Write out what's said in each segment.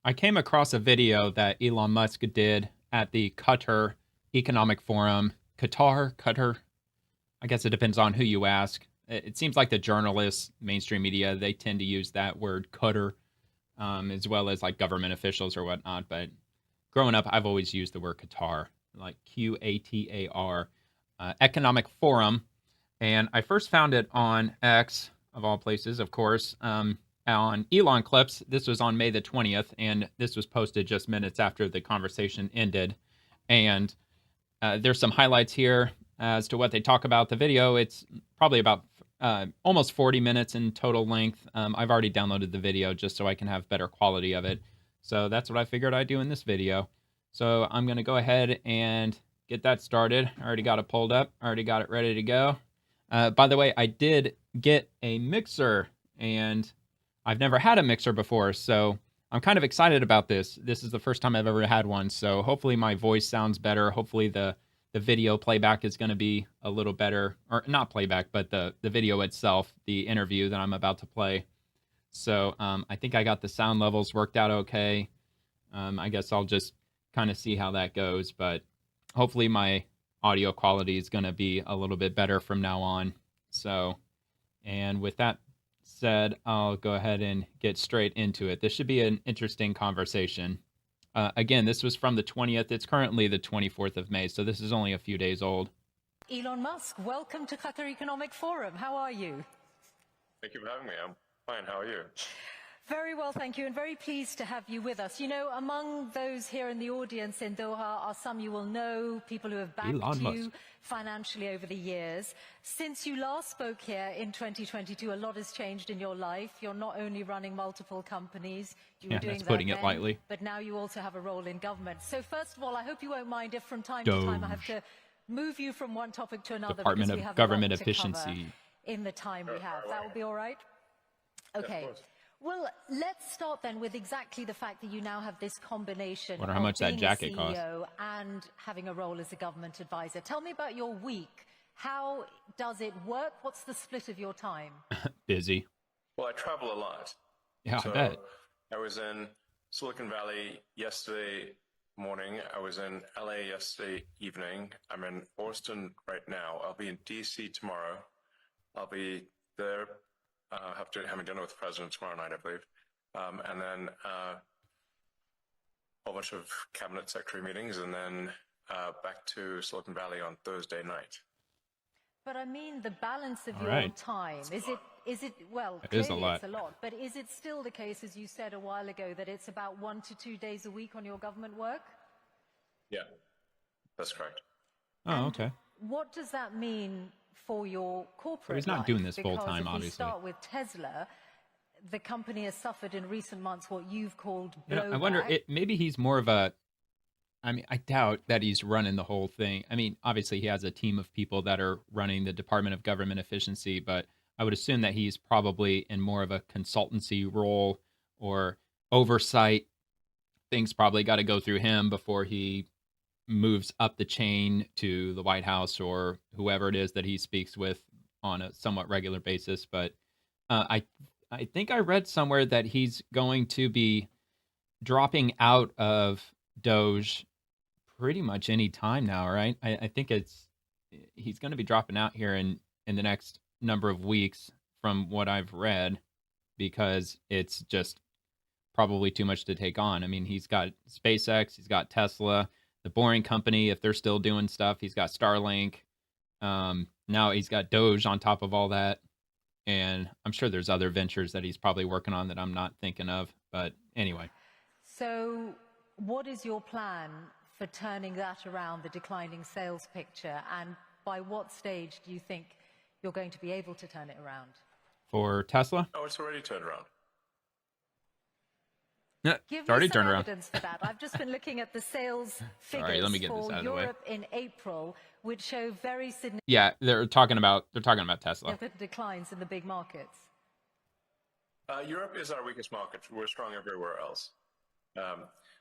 I came across a video that Elon Musk did at the Qatar Economic Forum. Qatar. I guess it depends on who you ask. It seems like the journalists, mainstream media, they tend to use that word Qatar, as well as like government officials or whatnot. But growing up, I've always used the word Qatar, like Qatar, Economic Forum. And I first found it on X, of all places, of course, on Elon Clips. This was on May the 20th, and this was posted just minutes after the conversation ended. And there's some highlights here as to what they talk about. The video, it's probably about almost 40 minutes in total length. I've already downloaded the video just so I can have better quality of it. So that's what I figured I'd do in this video. So I'm going to go ahead and get that started. I already got it pulled up. I already got it ready to go. By the way, I did get a mixer, and I've never had a mixer before, so I'm kind of excited about this. This is the first time I've ever had one, so hopefully my voice sounds better. Hopefully the video playback is going to be a little better, or not playback, but the video itself, the interview that I'm about to play. So I think I got the sound levels worked out okay. I guess I'll just kind of see how that goes, but hopefully my audio quality is going to be a little bit better from now on. So, and with that said, I'll go ahead and get straight into it. This should be an interesting conversation. Again, this was from the 20th. It's currently the 24th of May, so this is only a few days old. Elon Musk, welcome to Qatar Economic Forum. How are you? Thank you for having me. I'm fine. How are you? Very well, thank you, and very pleased to have you with us. You know, among those here in the audience in Doha are some you will know, people who have backed you financially over the years. Since you last spoke here in 2022, a lot has changed in your life. You're not only running multiple companies, you were doing that putting then, it lightly, but now you also have a role in government. So first of all, I hope you won't mind if from time to time I have to move you from one topic to another, Department because we of have Government a lot to Efficiency cover in the time we have. That will be all right? Okay. Yeah, well, let's start then with exactly the fact that you now have this combination how much of that jacket being a CEO and having a role as a government advisor. Tell me about your week. How does it work? What's the split of your time? Busy. Well, I travel a lot. Yeah, so I bet. I was in Silicon Valley yesterday morning. I was in LA yesterday evening. I'm in Austin right now. I'll be in DC tomorrow. I'll be there having dinner with the president tomorrow night, I believe. And then a whole bunch of cabinet secretary meetings, and then back to Silicon Valley on Thursday night. But I mean the balance of All your right. time. Is it, well, It clearly is a lot. it's a lot, but is it still the case, as you said a while ago, that it's about 1 to 2 days a week on your government work? Yeah, that's correct. Oh, okay. What does that mean for your corporate So he's not life? doing this full Because time, if we obviously. start with Tesla, the company has suffered in recent months what you've called You know, blowback. I wonder, maybe he's more of a, I mean, I doubt that he's running the whole thing. I mean, obviously he has a team of people that are running the Department of Government Efficiency, but I would assume that he's probably in more of a consultancy role or oversight. Things probably got to go through him before he moves up the chain to the White House or whoever it is that he speaks with on a somewhat regular basis. But I think I read somewhere that he's going to be dropping out of Doge pretty much any time now, right? I think he's going to be dropping out here in the next number of weeks from what I've read, because it's just probably too much to take on. I mean, he's got SpaceX, he's got Tesla, the Boring Company, if they're still doing stuff. He's got Starlink. Now he's got Doge on top of all that. And I'm sure there's other ventures that he's probably working on that I'm not thinking of. But anyway. So what is your plan for turning that around, the declining sales picture? And by what stage do you think you're going to be able to turn it around? For Tesla? Oh, it's already turned around. Give already me some turned around. evidence for that. I've just been looking at the sales figures Sorry, let me get this for out of the way. Europe in April, which show very significant Yeah, they're talking about Tesla. declines in the big markets. Europe is our weakest market. We're strong everywhere else.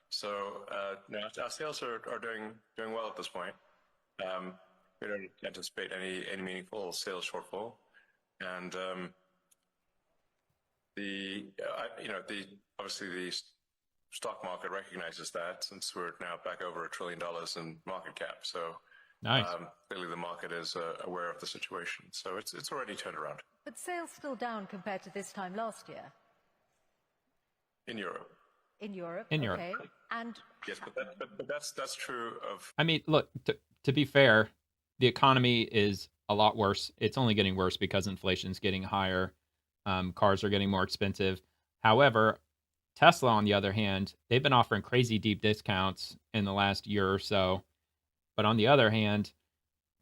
So our sales are doing well at this point. We don't anticipate any meaningful sales shortfall, and obviously the stock market recognizes that, since we're now back over $1 trillion in market cap. So Nice. clearly the market is aware of the situation. So it's already turned around. But sales still down compared to this time last year. In Europe. In Europe. In Europe. Okay. And Yes, but that's true of. I mean, look, to be fair, the economy is a lot worse. It's only getting worse because inflation's getting higher. Cars are getting more expensive. However, Tesla, on the other hand, they've been offering crazy deep discounts in the last year or so. But on the other hand,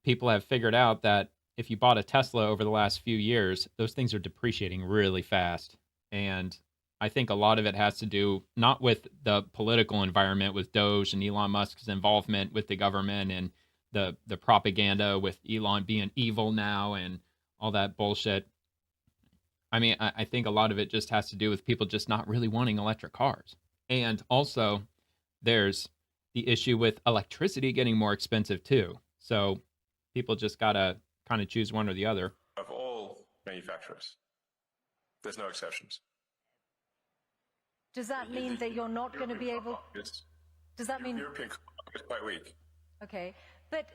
people have figured out that if you bought a Tesla over the last few years, those things are depreciating really fast. And I think a lot of it has to do not with the political environment with DOGE and Elon Musk's involvement with the government and the propaganda with Elon being evil now and all that bullshit. I mean, I think a lot of it just has to do with people just not really wanting electric cars. And also, there's the issue with electricity getting more expensive too. So people just got to kind of choose one or the other. Of all manufacturers, there's no exceptions. does that mean that you're not going to be able... Does that mean... European car market is quite weak. Okay, but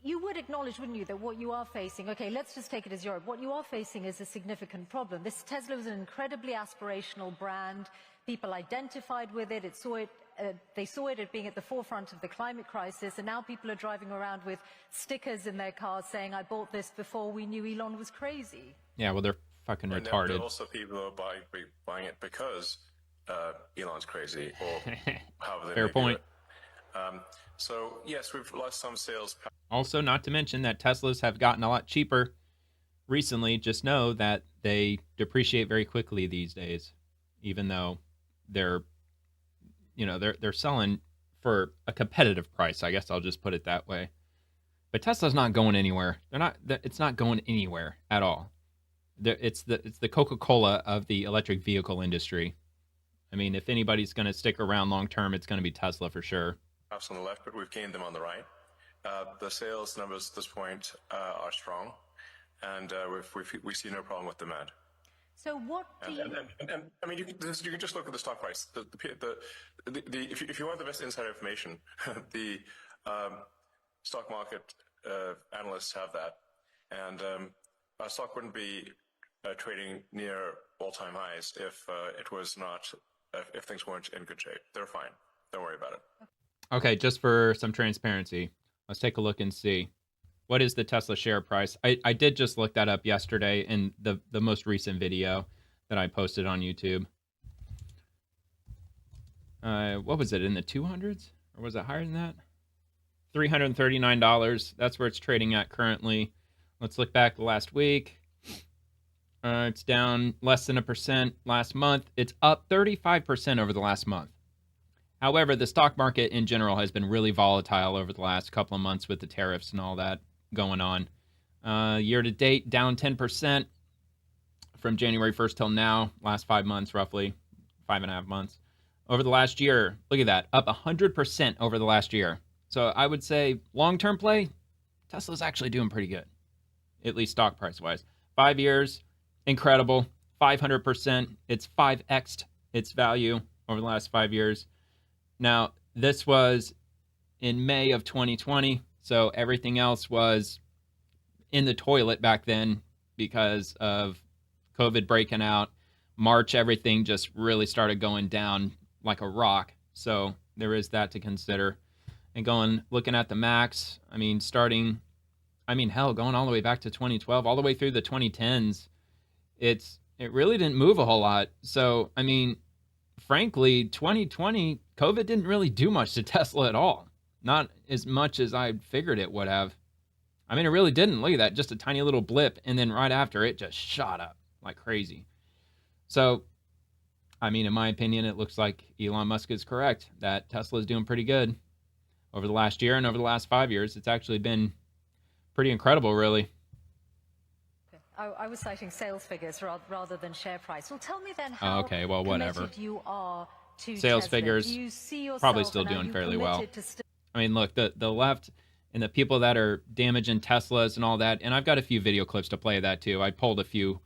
you would acknowledge, wouldn't you, that what you are facing, okay, let's just take it as Europe, what you are facing is a significant problem. This Tesla was an incredibly aspirational brand. People identified with it. They saw it as being at the forefront of the climate crisis, and now people are driving around with stickers in their cars saying, I bought this before we knew Elon was crazy. Yeah, well, they're fucking And retarded. there are also people who are buying it because Elon's crazy, or however they Fair may point. do it. So, yes, we've lost some sales. Also, not to mention that Teslas have gotten a lot cheaper recently. Just know that they depreciate very quickly these days, even though they're selling for a competitive price. I guess I'll just put it that way. But Tesla's not going anywhere. It's not going anywhere at all. It's the Coca-Cola of the electric vehicle industry. I mean, if anybody's going to stick around long term, it's going to be Tesla for sure. On the left, but we've gained them on the right. The sales numbers at this point are strong, and we see no problem with demand. So what do you... And I mean, you can just look at the stock price. If you want the best inside information, the stock market analysts have that, and our stock wouldn't be trading near all-time highs if it was not, if things weren't in good shape. They're fine. Don't worry about it. Okay, just for some transparency, let's take a look and see. What is the Tesla share price? I did just look that up yesterday in the most recent video that I posted on YouTube. What was it, in the 200s? Or was it higher than that? $339. That's where it's trading at currently. Let's look back the last week. It's down less than 1% last month. It's up 35% over the last month. However, the stock market in general has been really volatile over the last couple of months with the tariffs and all that going on. Year to date, down 10% from January 1st till now, last 5 months roughly, 5.5 months. Over the last year, look at that, up 100% over the last year. So I would say long-term play, Tesla's actually doing pretty good, at least stock price-wise. 5 years, incredible, 500%. It's 5x'd its value over the last 5 years. Now, this was in May of 2020, so everything else was in the toilet back then because of COVID breaking out. March, everything just really started going down like a rock, so there is that to consider. And looking at the max, going all the way back to 2012, all the way through the 2010s, it really didn't move a whole lot. So, frankly, 2020, COVID didn't really do much to Tesla at all. Not as much as I figured it would have. It really didn't. Look at that, just a tiny little blip, and then right after, it just shot up like crazy. So, in my opinion, it looks like Elon Musk is correct that Tesla is doing pretty good over the last year and over the last 5 years. It's actually been pretty incredible, really. I was citing sales figures rather than share price. Well, tell me then how whatever. You are to sales Tesla. figures, Do you see yourself, probably still doing fairly well. Look, the left and the people that are damaging Teslas and all that, and I've got a few video clips to play of that too. I pulled a few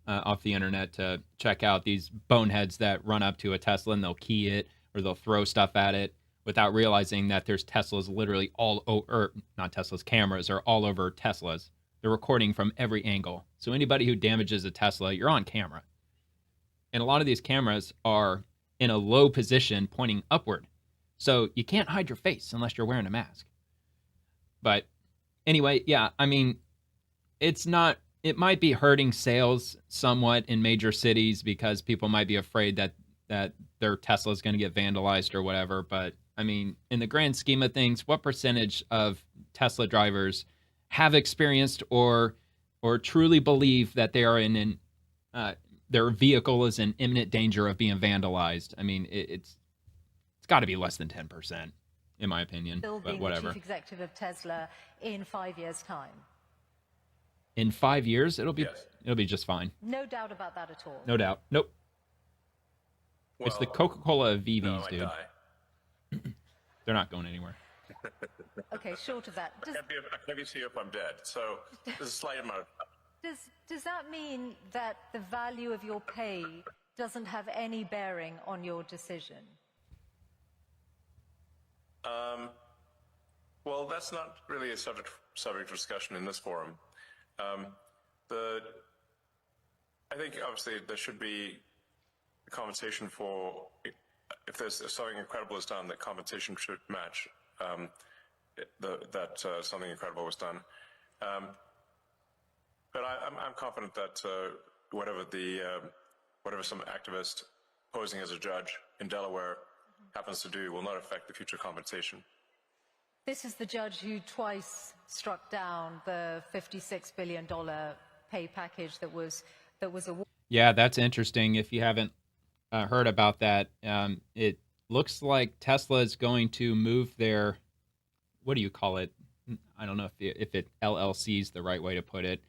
off the internet to check out these boneheads that run up to a Tesla and they'll key it or they'll throw stuff at it without realizing that there's Teslas literally all over, not Teslas, cameras are all over Teslas. They're recording from every angle. So anybody who damages a Tesla, you're on camera. And a lot of these cameras are in a low position pointing upward. So you can't hide your face unless you're wearing a mask. But anyway, yeah, I mean, it might be hurting sales somewhat in major cities because people might be afraid that their Tesla is going to get vandalized or whatever. But I mean, in the grand scheme of things, what percentage of Tesla drivers have experienced or truly believe that they are their vehicle is in imminent danger of being vandalized? I mean, it's got to be less than 10%, in my opinion. Still but being whatever. the chief executive of Tesla in 5 years' time. In 5 years, it'll be just fine. No doubt about that at all. No doubt. Nope. Well, it's the Coca-Cola of EVs, no, I dude. die. They're not going anywhere. Okay, short of that. I can't be here if I'm dead. So there's a slight amount of... Does that mean that the value of your pay doesn't have any bearing on your decision? Well, that's not really a subject of discussion in this forum. I think obviously there should be compensation for, if something incredible is done, that compensation should match that something incredible was done. But I'm confident that whatever some activist posing as a judge in Delaware happens to do will not affect the future compensation. This is the judge who twice struck down the $56 billion pay package that was awarded. Yeah, that's interesting. If you haven't heard about that, it looks like Tesla is going to move their, what do you call it? I don't know if it LLC is the right way to put it.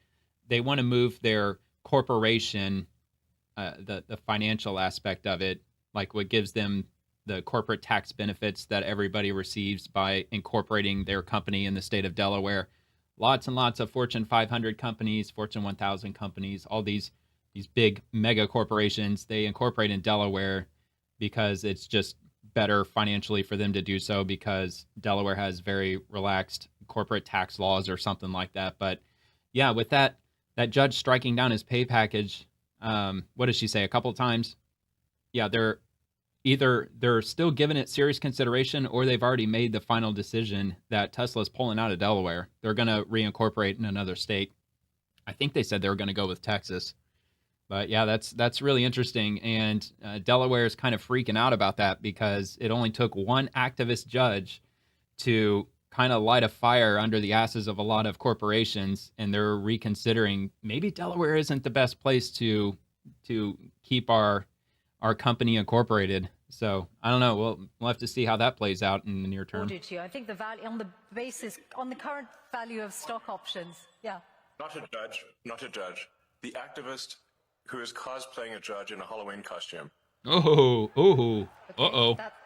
They want to move their corporation, the financial aspect of it, like what gives them the corporate tax benefits that everybody receives by incorporating their company in the state of Delaware. Lots and lots of Fortune 500 companies, Fortune 1000 companies, all these big mega corporations, they incorporate in Delaware because it's just better financially for them to do so because Delaware has very relaxed corporate tax laws or something like that. But yeah, with that judge striking down his pay package, what did she say? A couple of times? Yeah, they're still giving it serious consideration or they've already made the final decision that Tesla's pulling out of Delaware. They're going to reincorporate in another state. I think they said they were going to go with Texas. But yeah, that's really interesting. And Delaware is kind of freaking out about that because it only took one activist judge to kind of light a fire under the asses of a lot of corporations. And they're reconsidering maybe Delaware isn't the best place to keep our company incorporated. So I don't know. We'll have to see how that plays out in the near term. I think the value on the current value of stock options. Yeah. Not a judge. The activist who is cosplaying a judge in a Halloween costume. Okay,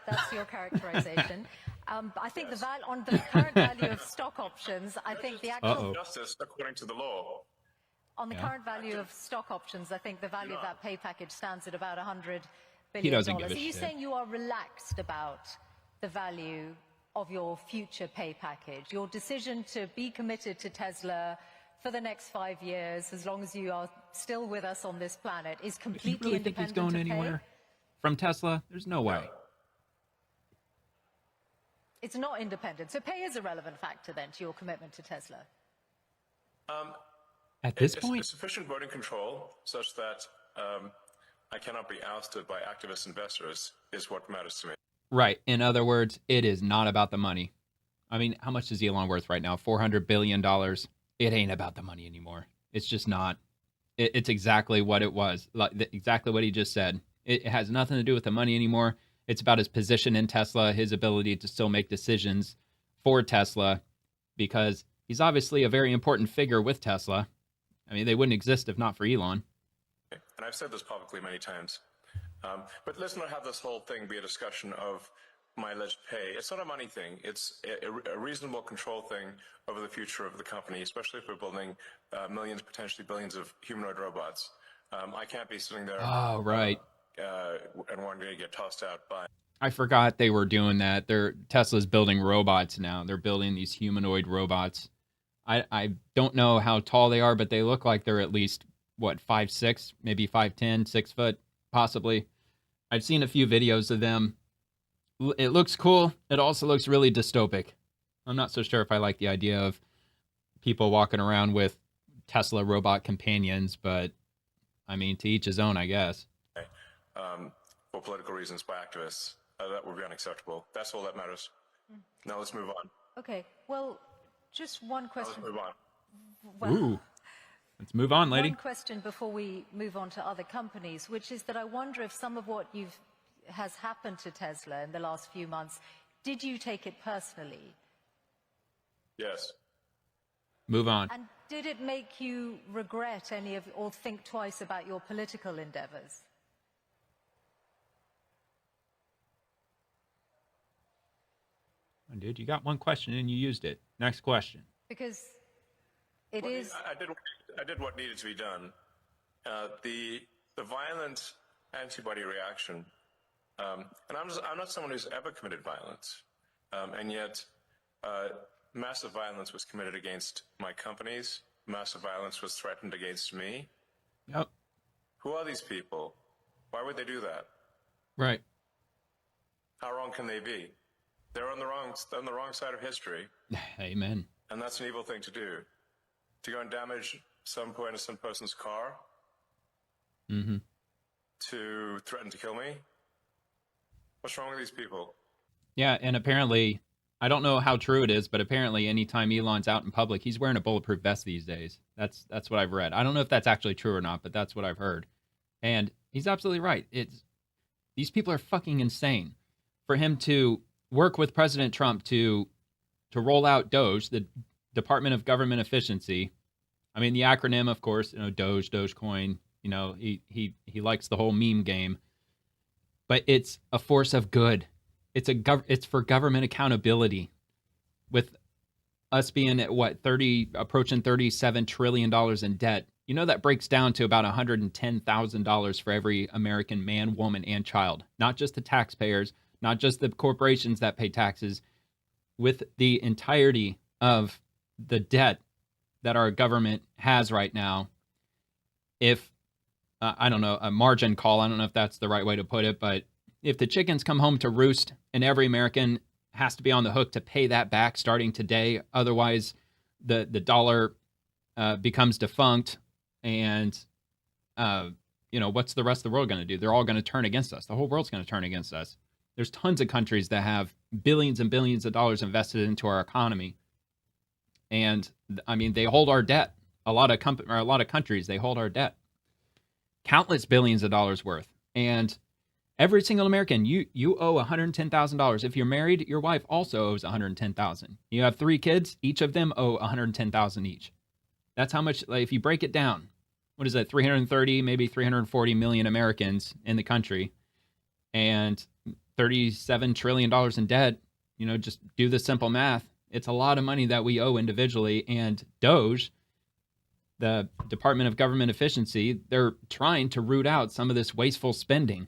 that's your characterization. I think on the current value of stock options, I think the actual justice according to the law. On the current value of stock options, I think the value of that pay package stands at about $100 billion. He doesn't give a Are you shit. saying you are relaxed about the value of your future pay package? Your decision to be committed to Tesla for the next 5 years, as long as you are still with us on this planet, is completely you really think independent he's going of anywhere pay? from Tesla? There's no way. It's not independent. So pay is a relevant factor then to your commitment to Tesla. At this point, Sufficient voting control such that I cannot be ousted by activist investors is what matters to me. right. In other words, it is not about the money. I mean, how much is Elon worth right now? $400 billion. It ain't about the money anymore. It's just not. It's exactly what it was, exactly what he just said. It has nothing to do with the money anymore. It's about his position in Tesla, his ability to still make decisions for Tesla, because he's obviously a very important figure with Tesla. I mean, they wouldn't exist if not for Elon. And I've said this publicly many times. But let's not have this whole thing be a discussion of my alleged pay. It's not a money thing. It's a reasonable control thing over the future of the company, especially if we're building millions, potentially billions of humanoid robots. I can't be sitting there Oh, right. and wanting to get tossed out by... I forgot they were doing that. Tesla's building robots now. They're building these humanoid robots. I don't know how tall they are, but they look like they're at least, what, 5'6", maybe 5'10", 6 foot, possibly. I've seen a few videos of them. It looks cool. It also looks really dystopic. I'm not so sure if I like the idea of people walking around with Tesla robot companions, but I mean, to each his own, I guess. For political reasons by activists. That would be unacceptable. That's all that matters. Now let's move on. Okay, well, just one question. Let's move on. Well, Ooh. Let's move on, lady. one question before we move on to other companies, which is that I wonder if some of what has happened to Tesla in the last few months, did you take it personally? Yes. Move on. And did it make you regret any of, or think twice about your political endeavors? Dude, you got one question and you used it. Next question. Because it is... I did what needed to be done. The violent antibody reaction, and I'm not someone who's ever committed violence, and yet massive violence was committed against my companies. Massive violence was threatened against me. Yep. Who are these people? Why would they do that? Right. How wrong can they be? They're on the wrong side of history. Amen. And that's an evil thing to do. To go and damage some poor innocent person's car. Mm-hmm. To threaten to kill me. What's wrong with these people? Yeah, and apparently, I don't know how true it is, but apparently anytime Elon's out in public, he's wearing a bulletproof vest these days. That's what I've read. I don't know if that's actually true or not, but that's what I've heard. And he's absolutely right. These people are fucking insane. For him to work with President Trump to roll out DOGE, the Department of Government Efficiency. I mean, the acronym, of course, DOGE, Dogecoin. He likes the whole meme game. But it's a force of good. It's for government accountability. With us being at approaching $37 trillion in debt. That breaks down to about $110,000 for every American man, woman, and child. Not just the taxpayers, not just the corporations that pay taxes, with the entirety of the debt that our government has right now. If, I don't know, a margin call, I don't know if that's the right way to put it, but if the chickens come home to roost and every American has to be on the hook to pay that back starting today, otherwise the dollar becomes defunct, and what's the rest of the world going to do? They're all going to turn against us. The whole world's going to turn against us. There's tons of countries that have billions and billions of dollars invested into our economy. And I mean, they hold our debt. A lot of countries, they hold our debt. Countless billions of dollars worth. And every single American, you owe $110,000. If you're married, your wife also owes $110,000. You have 3 kids, each of them owe $110,000 each. That's how much, if you break it down, what is that, 330, maybe 340 million Americans in the country, and $37 trillion in debt, just do the simple math. It's a lot of money that we owe individually. And DOGE, the Department of Government Efficiency, they're trying to root out some of this wasteful spending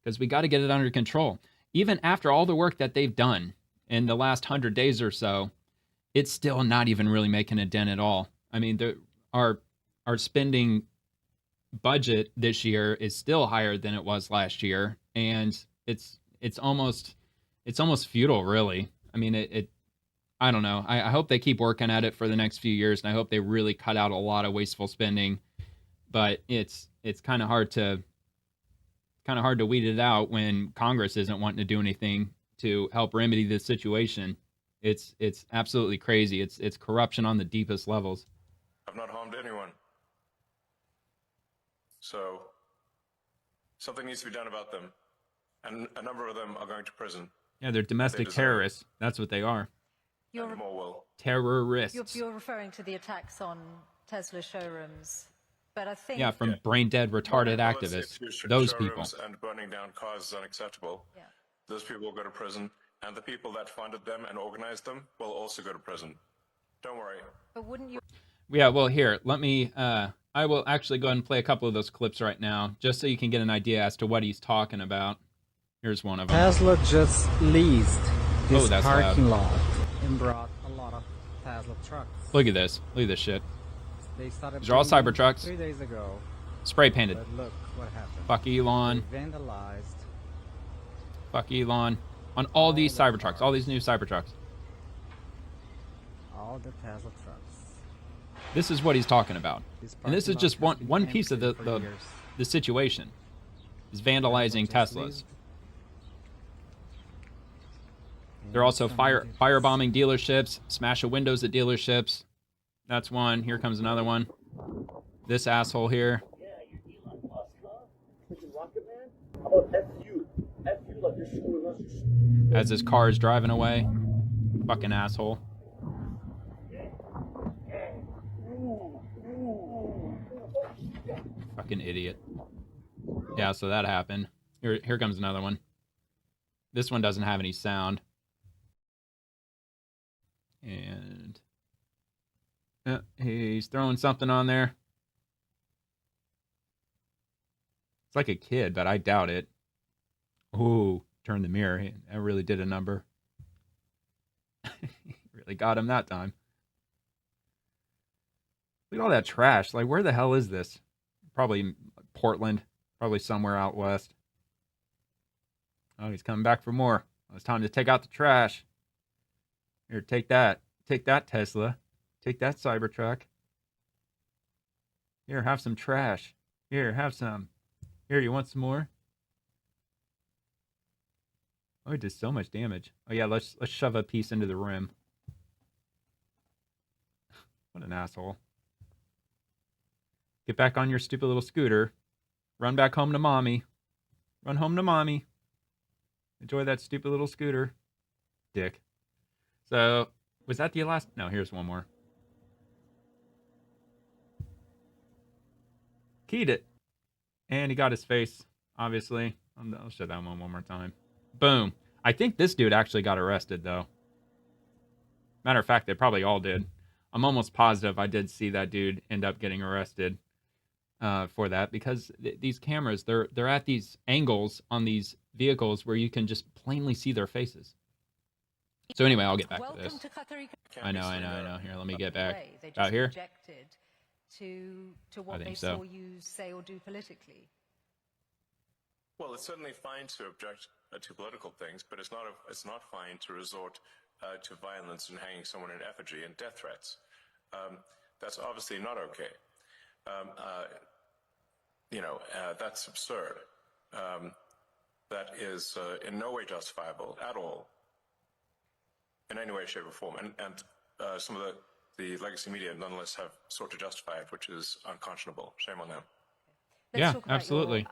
because we got to get it under control. Even after all the work that they've done in the last 100 days or so, it's still not even really making a dent at all. I mean, our spending budget this year is still higher than it was last year, and it's almost futile, really. I mean, I don't know. I hope they keep working at it for the next few years, and I hope they really cut out a lot of wasteful spending. But it's kind of hard to weed it out when Congress isn't wanting to do anything to help remedy this situation. It's absolutely crazy. It's corruption on the deepest levels. I've not harmed anyone. So something needs to be done about them. And a number of them are going to prison. Yeah, they're domestic terrorists. That's what they are. And more will. Terrorists. You're referring to the attacks on Tesla showrooms. But I think... Yeah, from brain-dead, retarded activists. Those people. And burning down cars is unacceptable. Yeah. Those people will go to prison. And the people that funded them and organized them will also go to prison. Don't worry. But wouldn't you... Yeah, well, here, let me... I will actually go ahead and play a couple of those clips right now, just so you can get an idea as to what he's talking about. Here's one of them. Tesla just leased this that's parking loud. lot and brought a lot of Tesla trucks. Look at this. Look at this shit. They started These are all building Cybertrucks. 3 days ago. Spray painted. But look what happened. Fuck Elon. They vandalized. Fuck Elon. On all these the Cybertrucks. All these new Cybertrucks. All the Tesla trucks. This is what he's talking about. And this is just one piece of empty for the years. situation. Is vandalizing Tesla Teslas. just They're also Some ridiculous. firebombing dealerships, smashing windows at dealerships. That's one. Here comes another one. This asshole here. Yeah, you're Elon Musk, huh? Freaking Rocket Man? How about F you? F you like you're screwing us. As his car is driving away. Fucking asshole. Fucking idiot. Yeah, so that happened. Here comes another one. This one doesn't have any sound. And he's throwing something on there. It's like a kid, but I doubt it. Ooh, turn the mirror. That really did a number. Really got him that time. Look at all that trash. Like, where the hell is this? Probably Portland. Probably somewhere out west. Oh, he's coming back for more. It's time to take out the trash. Here, take that. Take that, Tesla. Take that, Cybertruck. Here, have some trash. Here, have some. Here, you want some more? Oh, it did so much damage. Oh yeah, let's shove a piece into the rim. What an asshole. Get back on your stupid little scooter. Run back home to mommy. Run home to mommy. Enjoy that stupid little scooter. Dick. So, was that the last? No, here's one more. Keyed it. And he got his face, obviously. I'll show that one more time. Boom. I think this dude actually got arrested, though. Matter of fact, they probably all did. I'm almost positive I did see that dude end up getting arrested for that, because these cameras, they're at these angles on these vehicles where you can just plainly see their faces. So anyway, I'll get back to this. I know. Here, let me get back. Out here? To what I think they so. saw you say or do politically. Well, it's certainly fine to object to political things, but it's not fine to resort to violence and hanging someone in effigy and death threats. That's obviously not okay. That's absurd. That is in no way justifiable at all, in any way, shape, or form. And some of the legacy media nonetheless have sought to justify it, which is unconscionable. Shame on them. Yeah, absolutely.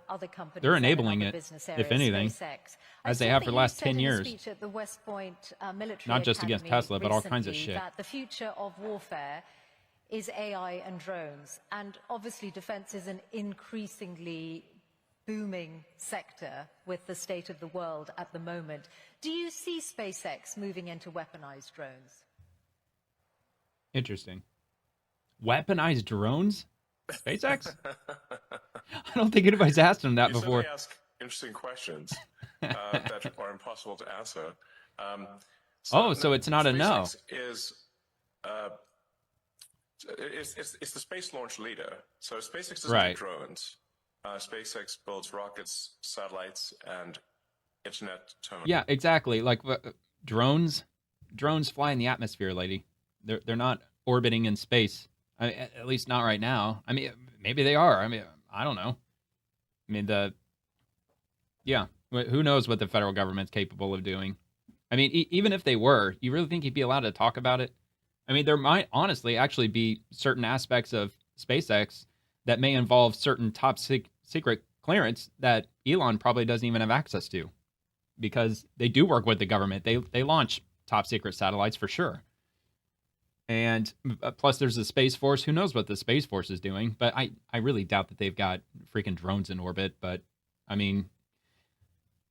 They're enabling it, if anything, as they have for the last 10 years. Not just against Tesla, but all kinds of shit. That the future of warfare is AI and drones. And obviously defense is an increasingly booming sector with the state of the world at the moment. Do you see SpaceX moving into weaponized drones? Interesting. Weaponized drones? SpaceX? I don't think anybody's asked him that You before. certainly ask interesting questions that are impossible to answer. So it's not a no. SpaceX it's the space launch leader. So SpaceX doesn't do drones. SpaceX builds rockets, satellites, and internet terminals. Yeah, exactly. Like drones fly in the atmosphere, lady. They're not orbiting in space. At least not right now. I mean, maybe they are. I mean, I don't know. I mean, who knows what the federal government's capable of doing? I mean, even if they were, you really think he'd be allowed to talk about it? I mean, there might honestly actually be certain aspects of SpaceX that may involve certain top secret clearance that Elon probably doesn't even have access to, because they do work with the government. They launch top secret satellites for sure. And plus there's the Space Force. Who knows what the Space Force is doing? But I really doubt that they've got freaking drones in orbit. But, I mean,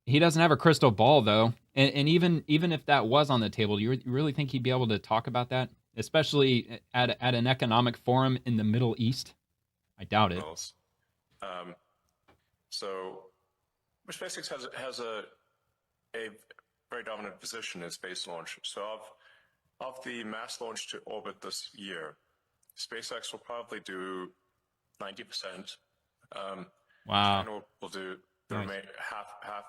he doesn't have a crystal ball, though. And even if that was on the table, you really think he'd be able to talk about that? Especially at an economic forum in the Middle East? I doubt it. So SpaceX has a a very dominant position in space launch. So of the mass launch to orbit this year, SpaceX will probably do 90%. Wow. China will do the half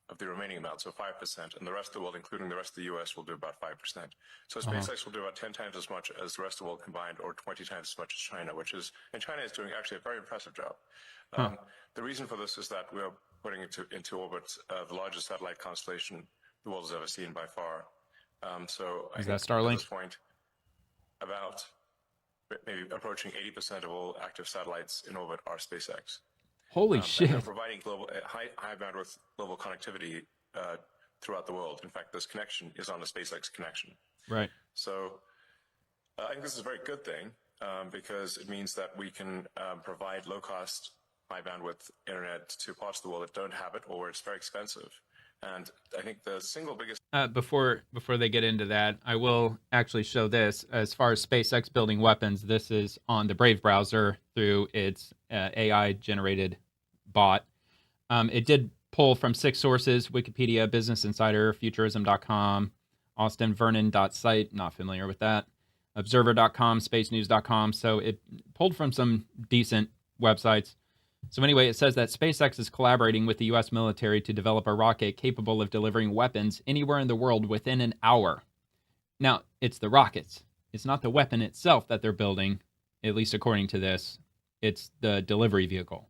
of the remaining amount, so 5%, and the rest of the world, including the rest of the US, will do about 5%. So SpaceX will do about 10 times as much as the rest of the world combined, or 20 times as much as China, and China is doing actually a very impressive job. The reason for this is that we are putting into orbit the largest satellite constellation the world has ever seen by far. So I Is think that Starlink? at this point, about maybe approaching 80% of all active satellites in orbit are SpaceX. Holy And shit. they're providing high bandwidth global connectivity throughout the world. In fact, this connection is on the SpaceX connection. Right. So I think this is a very good thing because it means that we can provide low-cost, high-bandwidth internet to parts of the world that don't have it or where it's very expensive. And I think the single biggest... Before they get into that, I will actually show this. As far as SpaceX building weapons, this is on the Brave browser through its AI-generated bot. It did pull from 6 sources: Wikipedia, Business Insider, Futurism.com, AustinVernon.site, not familiar with that, Observer.com, SpaceNews.com. So it pulled from some decent websites. So anyway, it says that SpaceX is collaborating with the U.S. military to develop a rocket capable of delivering weapons anywhere in the world within an hour. Now, it's the rockets. It's not the weapon itself that they're building, at least according to this. It's the delivery vehicle.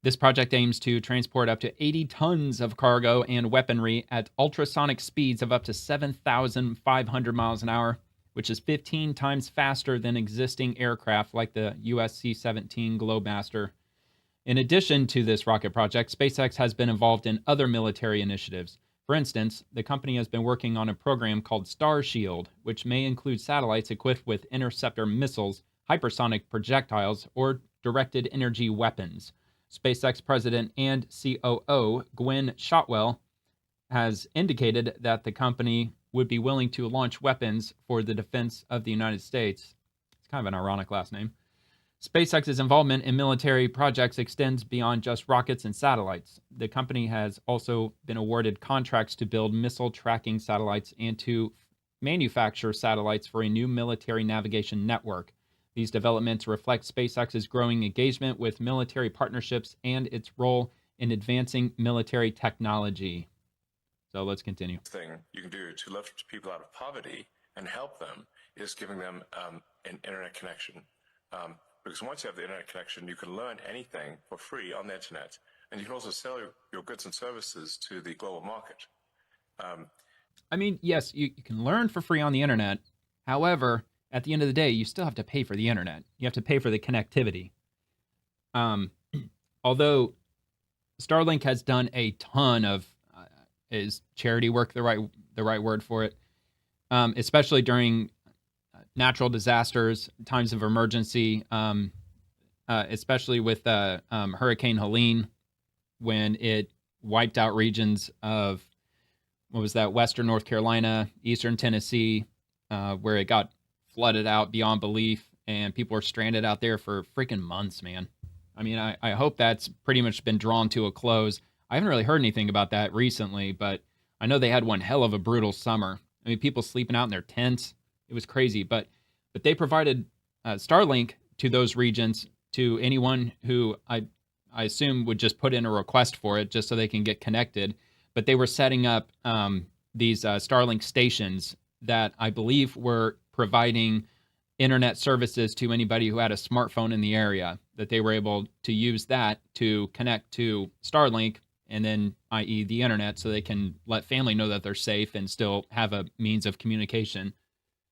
This project aims to transport up to 80 tons of cargo and weaponry at ultrasonic speeds of up to 7,500 miles an hour, which is 15 times faster than existing aircraft like the US C-17 Globemaster. In addition to this rocket project, SpaceX has been involved in other military initiatives. For instance, the company has been working on a program called Starshield, which may include satellites equipped with interceptor missiles, hypersonic projectiles, or directed energy weapons. SpaceX president and COO Gwynne Shotwell has indicated that the company would be willing to launch weapons for the defense of the United States. It's kind of an ironic last name. SpaceX's involvement in military projects extends beyond just rockets and satellites. The company has also been awarded contracts to build missile tracking satellites and to manufacture satellites for a new military navigation network. These developments reflect SpaceX's growing engagement with military partnerships and its role in advancing military technology. So let's continue. Thing you can do to lift people out of poverty and help them is giving them an internet connection. Because once you have the internet connection, you can learn anything for free on the internet, and you can also sell your goods and services to the global market. I mean, yes, you can learn for free on the internet. However, at the end of the day, you still have to pay for the internet. You have to pay for the connectivity. Although Starlink has done a ton of is charity work the right word for it, especially during natural disasters, times of emergency, especially with Hurricane Helene, when it wiped out regions of, Western North Carolina, Eastern Tennessee, where it got flooded out beyond belief, and people were stranded out there for freaking months, man. I mean, I hope that's pretty much been drawn to a close. I haven't really heard anything about that recently, but I know they had one hell of a brutal summer. I mean, people sleeping out in their tents. It was crazy, but they provided Starlink to those regions, to anyone who I assume would just put in a request for it just so they can get connected. But they were setting up these Starlink stations that I believe were providing internet services to anybody who had a smartphone in the area, that they were able to use that to connect to Starlink, and then, i.e. the internet, so they can let family know that they're safe and still have a means of communication.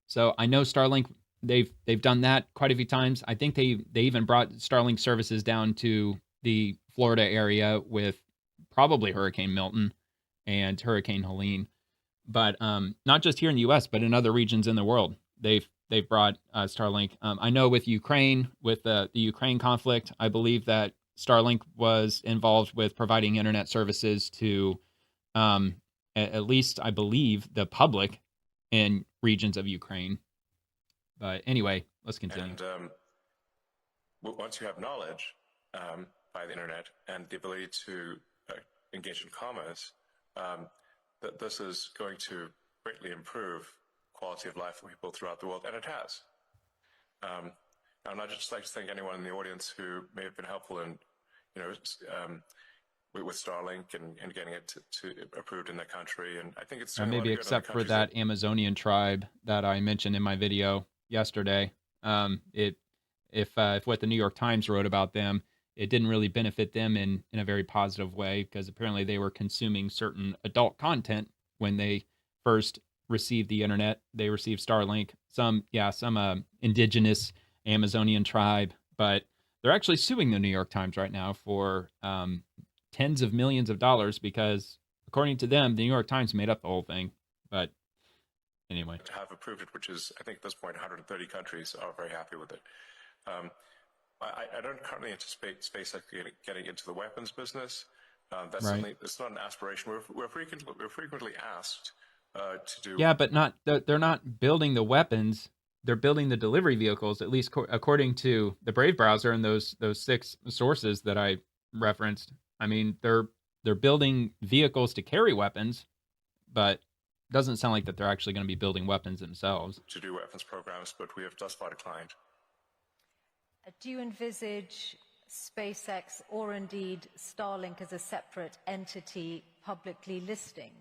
So I know Starlink, they've done that quite a few times. I think they even brought Starlink services down to the Florida area with probably Hurricane Milton and Hurricane Helene. But not just here in the U.S., but in other regions in the world, they've brought Starlink. I know with Ukraine, with the Ukraine conflict, I believe that Starlink was involved with providing internet services to at least, I believe, the public in regions of Ukraine. But anyway, let's continue. And once you have knowledge by the internet and the ability to engage in commerce, that this is going to greatly improve quality of life for people throughout the world, and it has. And I'd just like to thank anyone in the audience who may have been helpful in, with Starlink and getting it to approved in their country. And I think it's doing a lot maybe of good in the except for countries that Amazonian tribe that I mentioned in my video yesterday. If what the New York Times wrote about them, it didn't really benefit them in a very positive way, because apparently they were consuming certain adult content when they first received the internet. They received Starlink, some indigenous Amazonian tribe, but they're actually suing the New York Times right now for tens of millions of dollars, because according to them, the New York Times made up the whole thing. But anyway, to have approved it, which is, I think at this point, 130 countries are very happy with it. I don't currently anticipate SpaceX getting into the weapons business. That's certainly, it's not an aspiration. We're frequently asked to do. Yeah, but they're not building the weapons. They're building the delivery vehicles, at least according to the Brave browser and those 6 sources that I referenced. I mean, they're building vehicles to carry weapons, but it doesn't sound like that they're actually going to be building weapons themselves. To do weapons programs, but we have thus far declined. Do you envisage SpaceX or indeed Starlink as a separate entity publicly listing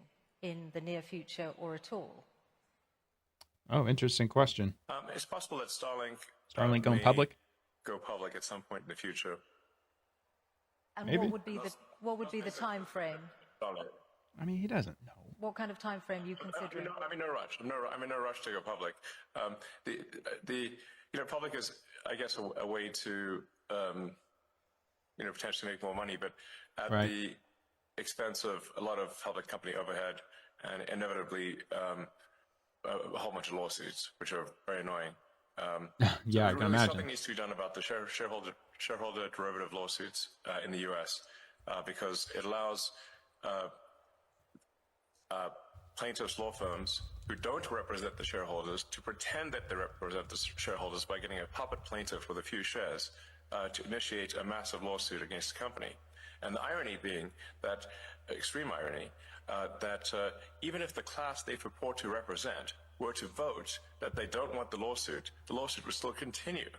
in the near future or at all? Oh, interesting question. It's possible that Starlink going public? Go public at some point in the future. And Maybe. what would be the time frame? I mean, he doesn't know. What kind of time frame are you considering? I'm in no rush. I'm in no rush to go public. Public is, I guess, a way to potentially make more money, but at the expense of a lot of public company overhead and inevitably a whole bunch of lawsuits, which are very annoying. Yeah, I can imagine. Something needs to be done about the shareholder derivative lawsuits in the U.S. Because it allows plaintiffs' law firms who don't represent the shareholders to pretend that they represent the shareholders by getting a puppet plaintiff with a few shares to initiate a massive lawsuit against the company. And the irony being that, extreme irony, that even if the class they purport to represent were to vote that they don't want the lawsuit would still continue.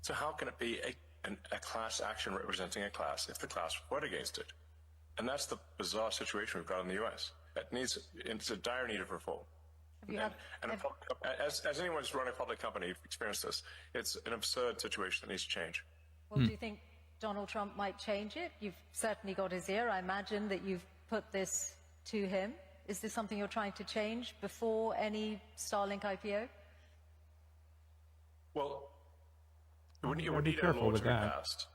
So how can it be a class action representing a class if the class would vote against it? And that's the bizarre situation we've got in the U.S. It's a dire need of reform. As anyone who's run a public company experienced this, it's an absurd situation that needs to change. Well, do you think Donald Trump might change it? You've certainly got his ear. I imagine that you've put this to him. Is this something you're trying to change before any Starlink IPO? Well, you would be need a careful law with to be that. passed.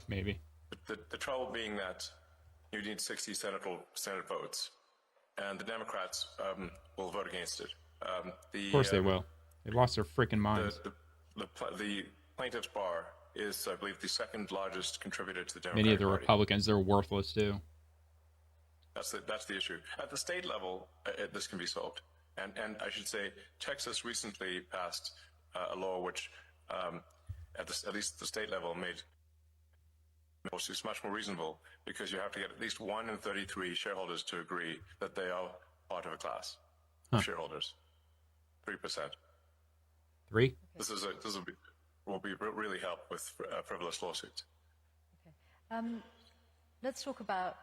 Maybe. The trouble being that you need 60 Senate votes, and the Democrats will vote against it. Of course they will. They lost their freaking minds. The plaintiff's bar is, I believe, the second largest contributor to the Democratic Many of the Party. Republicans, they're worthless too. That's the issue. At the state level, this can be solved. And I should say, Texas recently passed a law which, at least the state level, made lawsuits much more reasonable, because you have to get at least 1 in 33 shareholders to agree that they are part of a class of shareholders. 3%. 3? This will really help with frivolous lawsuits. Okay. Let's talk about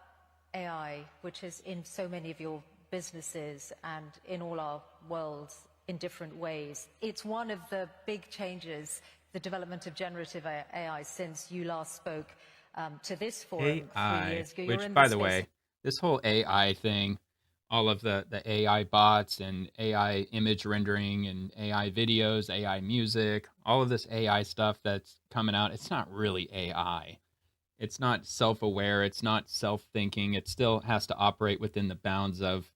AI, which is in so many of your businesses and in all our worlds in different ways. It's one of the big changes, the development of generative AI, since you last spoke to this forum 3 years ago. Which, by the way, this whole AI thing, all of the AI bots and AI image rendering and AI videos, AI music, all of this AI stuff that's coming out, it's not really AI. It's not self-aware. It's not self-thinking. It still has to operate within the bounds of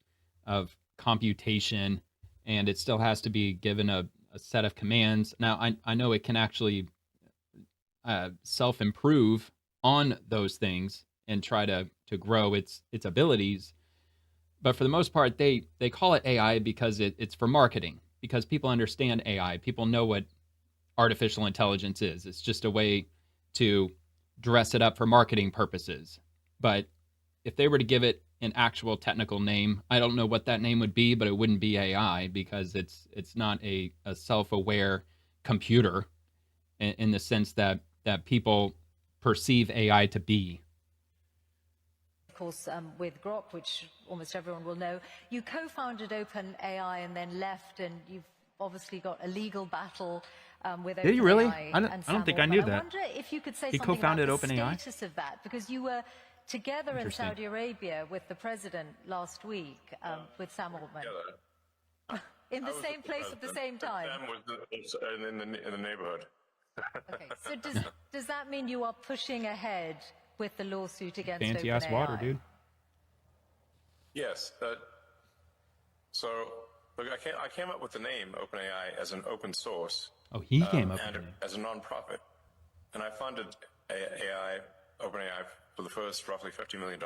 computation, and it still has to be given a set of commands. Now, I know it can actually self-improve on those things and try to grow its abilities. But for the most part, they call it AI because it's for marketing, because people understand AI. People know what artificial intelligence is. It's just a way to dress it up for marketing purposes. But if they were to give it an actual technical name. I don't know what that name would be, but it wouldn't be AI because it's not a self-aware computer in the sense that people perceive AI to be. Of course, with Grok, which almost everyone will know, you co-founded OpenAI and then left, and you've obviously got a legal battle with OpenAI. Did he really? And I Sam don't think I Altman. knew that. I wonder if you could say He something co-founded about the OpenAI? status of that, because you were together in Interesting. Saudi Arabia with the president last week with Sam Altman. In the same place at the same time. Sam was in the neighborhood. Okay, so does that mean you are pushing ahead with the lawsuit against Fancy OpenAI? ass water, dude. Yes. So look, I came up with the name OpenAI as an open source. Oh, he came up and with it. as a nonprofit, and I funded OpenAI for the first roughly $50 million,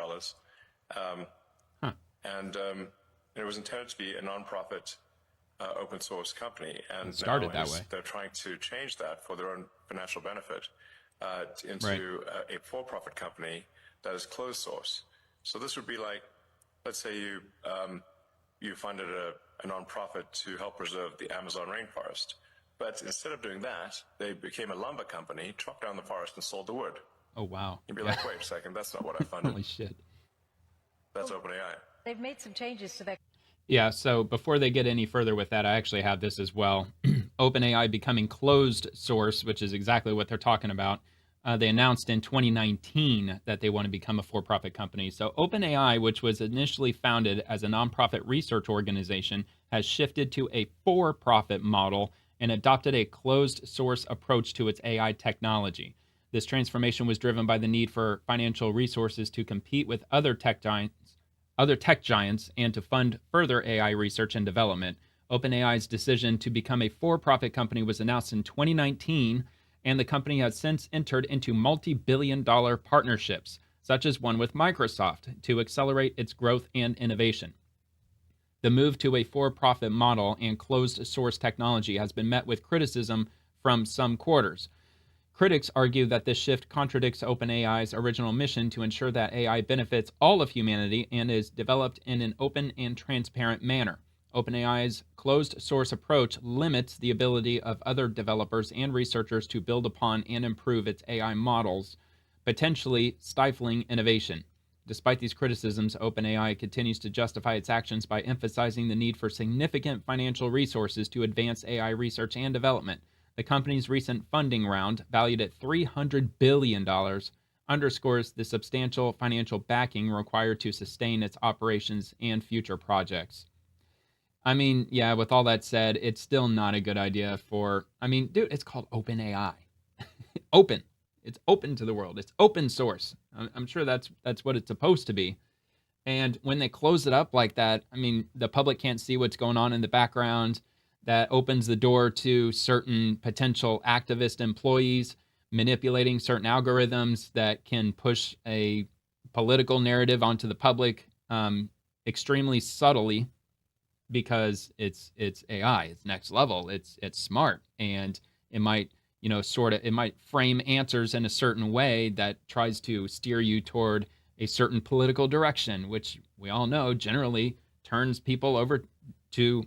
and it was intended to be a nonprofit open source company, and it started now that way. they're trying to change that for their own financial benefit into a for-profit company that is closed source. So this would be like, let's say you funded a nonprofit to help preserve the Amazon rainforest, but instead of doing that, they became a lumber company, chopped down the forest, and sold the wood. Oh, wow. You'd be like, wait a second, that's not what I funded. Holy shit. That's OpenAI. They've made some changes to their... Yeah, so before they get any further with that, I actually have this as well. OpenAI becoming closed source, which is exactly what they're talking about. They announced in 2019 that they want to become a for-profit company. So OpenAI, which was initially founded as a nonprofit research organization, has shifted to a for-profit model and adopted a closed source approach to its AI technology. This transformation was driven by the need for financial resources to compete with other tech giants and to fund further AI research and development. OpenAI's decision to become a for-profit company was announced in 2019, and the company has since entered into multi-billion-dollar partnerships, such as one with Microsoft, to accelerate its growth and innovation. The move to a for-profit model and closed-source technology has been met with criticism from some quarters. Critics argue that this shift contradicts OpenAI's original mission to ensure that AI benefits all of humanity and is developed in an open and transparent manner. OpenAI's closed-source approach limits the ability of other developers and researchers to build upon and improve its AI models, potentially stifling innovation. Despite these criticisms, OpenAI continues to justify its actions by emphasizing the need for significant financial resources to advance AI research and development. The company's recent funding round, valued at $300 billion, underscores the substantial financial backing required to sustain its operations and future projects. I mean, yeah, with all that said, it's still not a good idea for... I mean, dude, it's called OpenAI. Open. It's open to the world. It's open source. I'm sure that's what it's supposed to be. And when they close it up like that, I mean, the public can't see what's going on in the background. That opens the door to certain potential activist employees manipulating certain algorithms that can push a political narrative onto the public extremely subtly, because it's AI, it's next level, it's smart, and it might, it might frame answers in a certain way that tries to steer you toward a certain political direction, which we all know generally turns people over to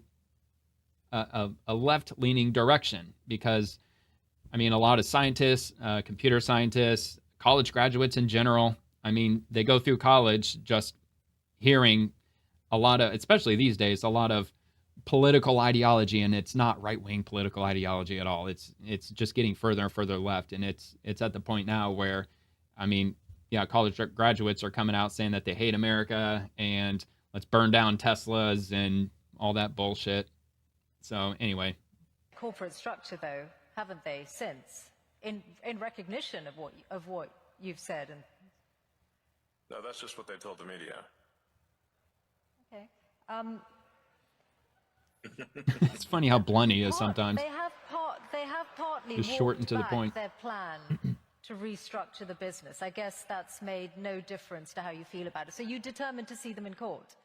a left-leaning direction. Because, I mean, a lot of scientists, computer scientists, college graduates in general, I mean, they go through college just hearing a lot of, especially these days, a lot of political ideology, and it's not right-wing political ideology at all. It's just getting further and further left, and it's at the point now where, I mean, yeah, college graduates are coming out saying that they hate America and let's burn down Teslas and all that bullshit. So anyway, corporate structure, though, haven't they, since in recognition of what you've said? And No, that's just what they told the media. okay. It's funny how blunt he is sometimes. They have partly just short and to the back point. Their plan to restructure the business. I guess that's made no difference to how you feel about it. So you determined to see them in court?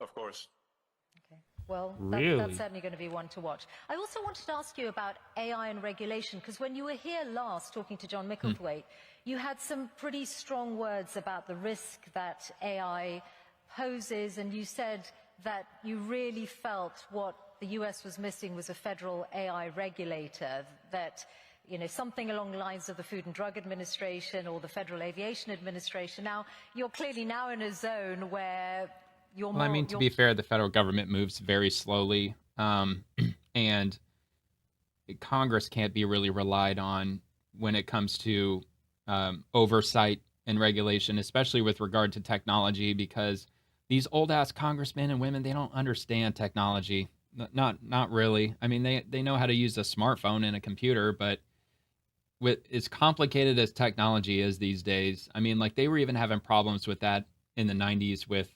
Of course. Okay. Well, Really? that's certainly going to be one to watch. I also wanted to ask you about AI and regulation, because when you were here last talking to John Micklethwaite, you had some pretty strong words about the risk that AI poses, and you said that you really felt what the US was missing was a federal AI regulator, that something along the lines of the Food and Drug Administration or the Federal Aviation Administration. Now, you're clearly now in a zone where you're Well, I mean, to be fair, the federal government moves very slowly, and Congress can't be really relied on when it comes to oversight and regulation, especially with regard to technology, because these old ass congressmen and women, they don't understand technology. Not really. I mean, they know how to use a smartphone and a computer, but with as complicated as technology is these days, I mean, like they were even having problems with that in the 90s with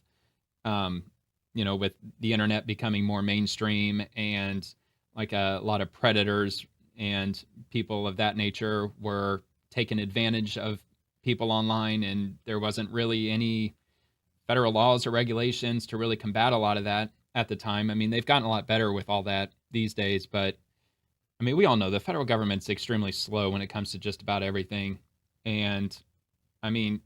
with the internet becoming more mainstream, and like a lot of predators and people of that nature were taking advantage of people online, and there wasn't really any federal laws or regulations to really combat a lot of that at the time. I mean, they've gotten a lot better with all that these days, but I mean, we all know the federal government's extremely slow when it comes to just about everything. And I mean,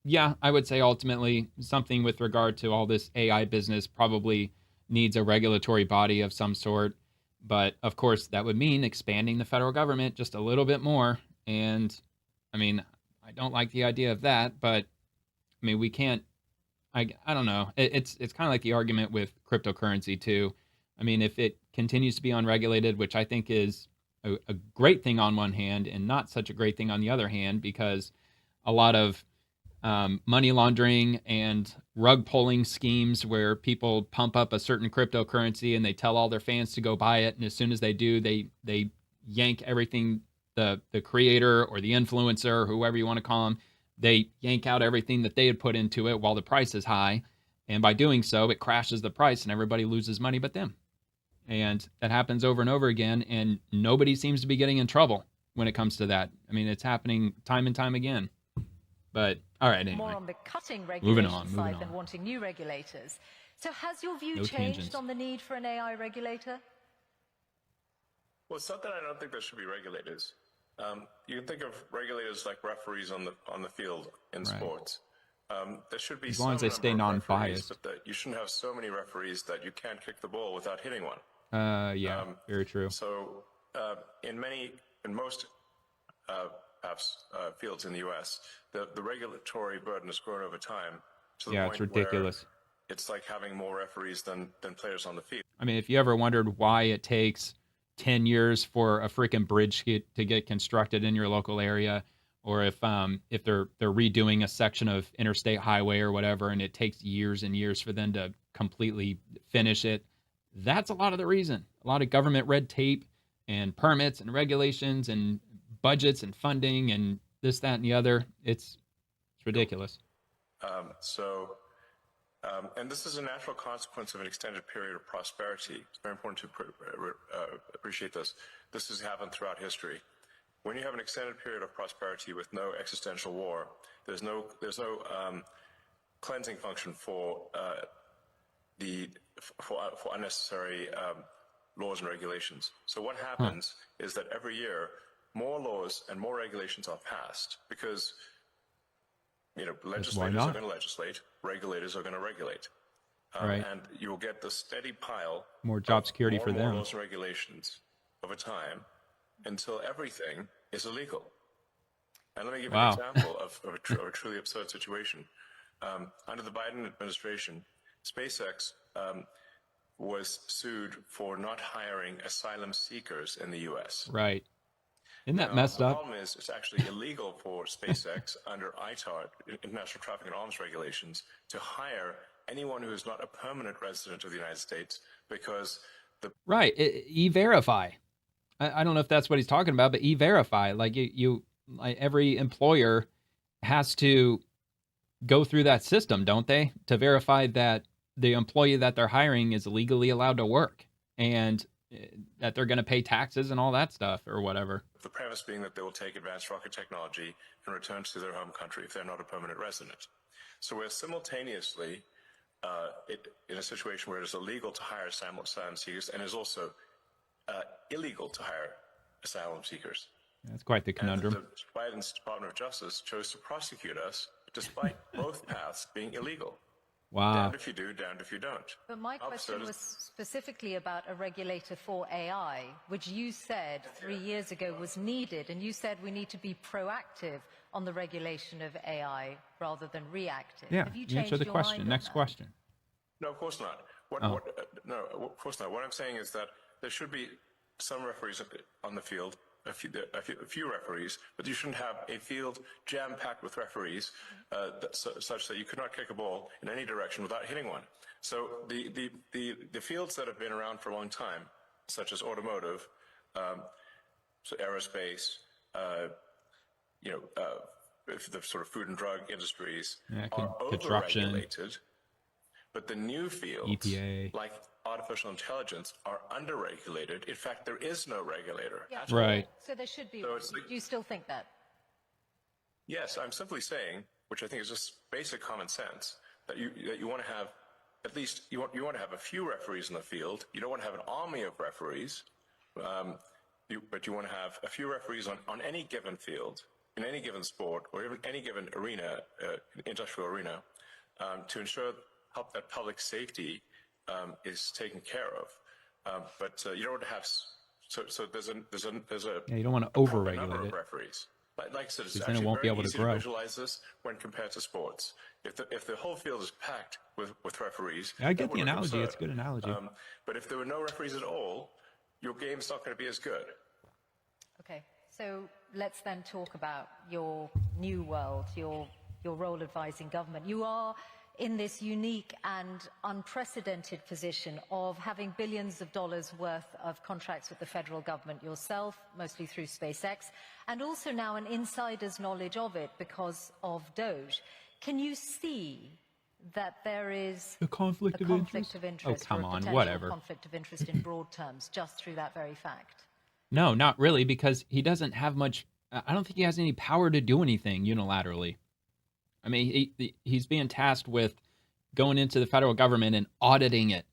yeah, I would say ultimately something with regard to all this AI business probably needs a regulatory body of some sort. But of course, that would mean expanding the federal government just a little bit more. And I mean, I don't like the idea of that, but I mean, we can't. I don't know. It's kind of like the argument with cryptocurrency too. I mean, if it continues to be unregulated, which I think is a great thing on one hand and not such a great thing on the other hand, because a lot of money laundering and rug pulling schemes where people pump up a certain cryptocurrency and they tell all their fans to go buy it, and as soon as they do, they yank everything, the creator or the influencer or whoever you want to call them, they yank out everything that they had put into it while the price is high, and by doing so, it crashes the price and everybody loses money but them. And that happens over and over again, and nobody seems to be getting in trouble when it comes to that. I mean, it's happening time and time again. But all right, anyway. More on the cutting Moving regulation on. side than wanting new regulators. So has your view No changed tangents. on the need for an AI regulator? Well, it's not that I don't think there should be regulators. You can think of regulators like referees on the field in sports. There should be as long as they stay non-biased, but that you shouldn't have so many referees that you can't kick the ball without hitting one. Yeah, very true. So in most fields in the U.S., the regulatory burden has grown over time to the point it's ridiculous. Where it's like having more referees than players on the field. I mean, if you ever wondered why it takes 10 years for a freaking bridge to get constructed in your local area, or if they're redoing a section of interstate highway or whatever, and it takes years and years for them to completely finish it, that's a lot of the reason. A lot of government red tape and permits and regulations and budgets and funding and this, that, and the other. It's ridiculous. And this is a natural consequence of an extended period of prosperity. It's very important to appreciate this. This has happened throughout history. When you have an extended period of prosperity with no existential war, there's no cleansing function for unnecessary laws and regulations. So what happens is that every year more laws and more regulations are passed because legislators are going to legislate, regulators are going to regulate. Right. And you'll get the steady pile more job security for them. More laws and regulations over time until everything is illegal. And let me give you an example of a truly absurd situation. Under the Biden administration, SpaceX was sued for not hiring asylum seekers in the U.S. Right. Isn't that messed up? The problem is it's actually illegal for SpaceX under ITAR, International Traffic in Arms Regulations, to hire anyone who is not a permanent resident of the United States because the... Right. E-Verify. I don't know if that's what he's talking about, but E-Verify. Like like every employer has to go through that system, don't they? To verify that the employee that they're hiring is legally allowed to work and that they're going to pay taxes and all that stuff or whatever. The premise being that they will take advanced rocket technology and return to their home country if they're not a permanent resident. So we're simultaneously in a situation where it is illegal to hire asylum seekers and is also illegal to hire asylum seekers. That's quite the conundrum. And the Biden's Department of Justice chose to prosecute us despite both paths being illegal. Wow. Damned if you do, damned if you don't. But my question was specifically about a regulator for AI, which you said 3 years ago was needed, and you said we need to be proactive on the regulation of AI rather than reactive. Yeah, Have you answer changed the your question. mind on Next that? question. No, of course not. No, of course not. What I'm saying is that there should be some referees on the field, a few referees, but you shouldn't have a field jam-packed with referees such that you could not kick a ball in any direction without hitting one. So the fields that have been around for a long time, such as automotive, so aerospace, the sort of food and drug industries, are overregulated. But the new fields, EPA, like artificial intelligence, are underregulated. In fact, there is no regulator. Yeah. Right. So there should be. So Do you still think that? Yes, I'm simply saying, which I think is just basic common sense, that you want to have at least you want to have a few referees in the field. You don't want to have an army of referees, but you want to have a few referees on any given field, in any given sport, or even any given arena, industrial arena, to ensure help that public safety is taken care of. But you don't want to have so there's a yeah, you don't want to number overregulate of it. referees. Like I said, it's Then it actually won't be very able to easy grow. to visualize this when compared to sports. If the whole field is packed with referees, Yeah, I get that would the look analogy. absurd. It's a good analogy. But if there were no referees at all, your game's not going to be as good. Okay. So let's then talk about your new world, your role advising government. You are in this unique and unprecedented position of having billions of dollars worth of contracts with the federal government yourself, mostly through SpaceX, and also now an insider's knowledge of it because of DOGE. Can you see that there is A conflict of interest? Oh, come or a on, potential whatever. conflict of interest in broad terms, just through that very fact? No, not really, because he doesn't have much. I don't think he has any power to do anything unilaterally. I mean, he's being tasked with going into the federal government and auditing it.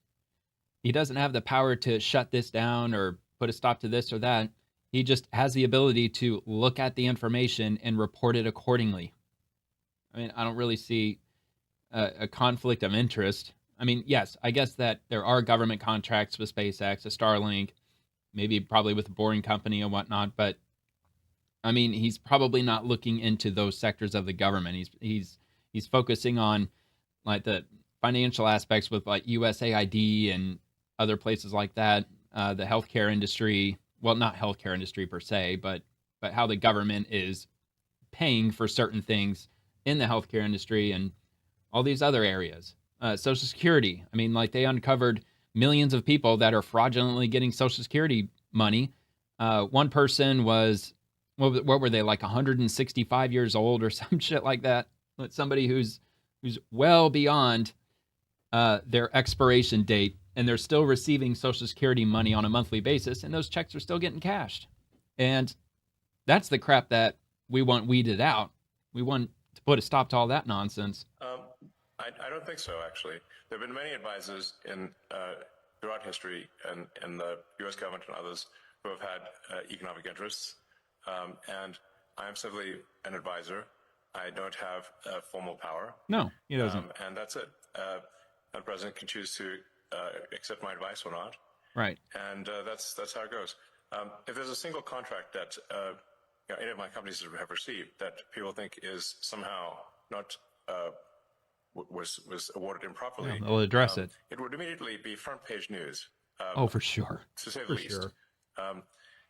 He doesn't have the power to shut this down or put a stop to this or that. He just has the ability to look at the information and report it accordingly. I mean, I don't really see a conflict of interest. I mean, yes, I guess that there are government contracts with SpaceX, a Starlink, probably with a Boring Company and whatnot, but I mean, he's probably not looking into those sectors of the government. He's focusing on like the financial aspects with like USAID and other places like that, the healthcare industry. Well, not healthcare industry per se, but how the government is paying for certain things in the healthcare industry and all these other areas. Social Security. I mean, like they uncovered millions of people that are fraudulently getting Social Security money. One person was, what were they, like 165 years old or some shit like that? Somebody who's well beyond their expiration date, and they're still receiving Social Security money on a monthly basis, and those checks are still getting cashed. And that's the crap that we want weeded out. We want to put a stop to all that nonsense. I don't think so, actually. There have been many advisors throughout history and the U.S. government and others who have had economic interests. And I am simply an advisor. I don't have formal power. No, he doesn't. And that's it. The president can choose to accept my advice or not. Right. And that's how it goes. If there's a single contract that any of my companies have received that people think is somehow not was awarded improperly, Yeah, they'll address it. It would immediately be front page news. For sure. To say the For least. sure.